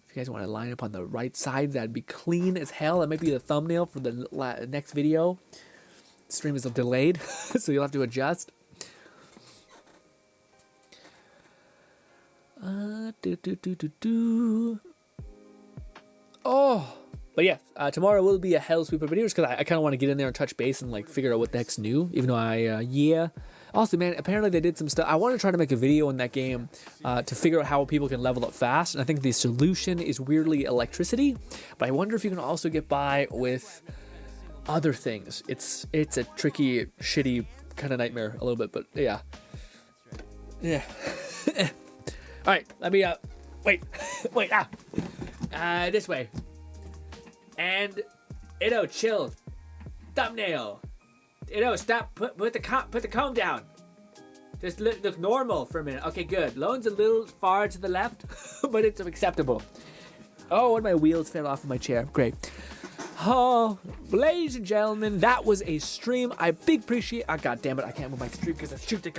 S1: If you guys want to line up on the right side, that'd be clean as hell. That might be the thumbnail for the next video. Stream is delayed, so you'll have to adjust. Oh, but yeah, tomorrow will be a hell sweeper video just because I kind of want to get in there and touch base and like figure out what the heck's new. Even though yeah. Also, man, apparently they did some stuff. I want to try to make a video in that game to figure out how people can level up fast. And I think the solution is weirdly electricity, but I wonder if you can also get by with other things. It's a tricky, shitty kind of nightmare a little bit, but yeah. All right, let me wait, this way. And Itto, chill. Thumbnail. Itto, stop. Put the comb down. Just look normal for a minute. Okay, good. Lone's a little far to the left, but it's acceptable. Oh, one of my wheels fell off of my chair. Great. Oh, ladies and gentlemen, that was a stream. I big appreciate. Oh, God damn it! I can't move my stream because I shoot the.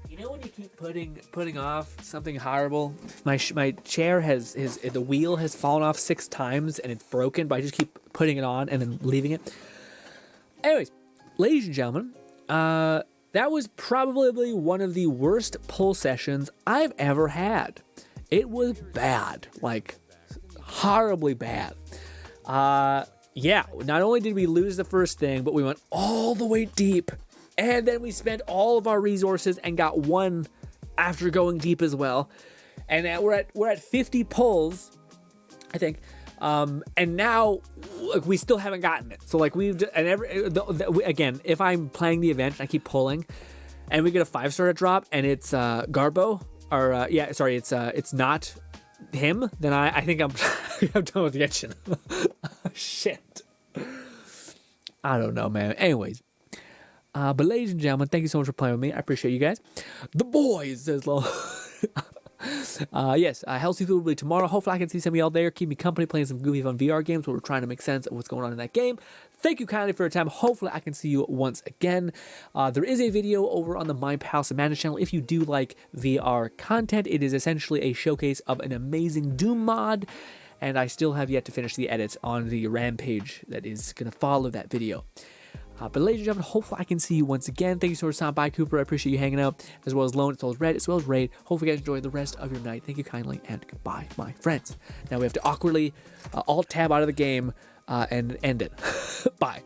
S1: You know when you keep putting off something horrible? My chair the wheel has fallen off 6 times and it's broken, but I just keep putting it on and then leaving it. Anyways, ladies and gentlemen, that was probably one of the worst pull sessions I've ever had. It was bad, like horribly bad. Yeah, not only did we lose the first thing, but we went all the way deep, and then we spent all of our resources and got one after going deep as well. And we're at 50 pulls, I think. And now like, we still haven't gotten it. So like again, if I'm playing the event, I keep pulling, and we get a 5-star drop, and it's Garbo. Or it's not him. Then I think I'm I'm done with Genshin. Shit. I don't know, man. Anyways, but ladies and gentlemen, thank you so much for playing with me. I appreciate you guys. The boys, says Lo. Yes, Hell Seafood will be tomorrow. Hopefully I can see some of y'all there. Keep me company playing some goofy fun VR games where we're trying to make sense of what's going on in that game. Thank you kindly for your time. Hopefully I can see you once again. There is a video over on the My Palace of Madness channel. If you do like VR content, it is essentially a showcase of an amazing Doom mod. And I still have yet to finish the edits on the Rampage that is going to follow that video. But ladies and gentlemen, hopefully I can see you once again. Thank you so much for stopping by, Cooper. I appreciate you hanging out, as well as Lone, as well as Red, as well as Raid. Hopefully you guys enjoy the rest of your night. Thank you kindly, and goodbye, my friends. Now we have to awkwardly alt-tab out of the game and end it. Bye.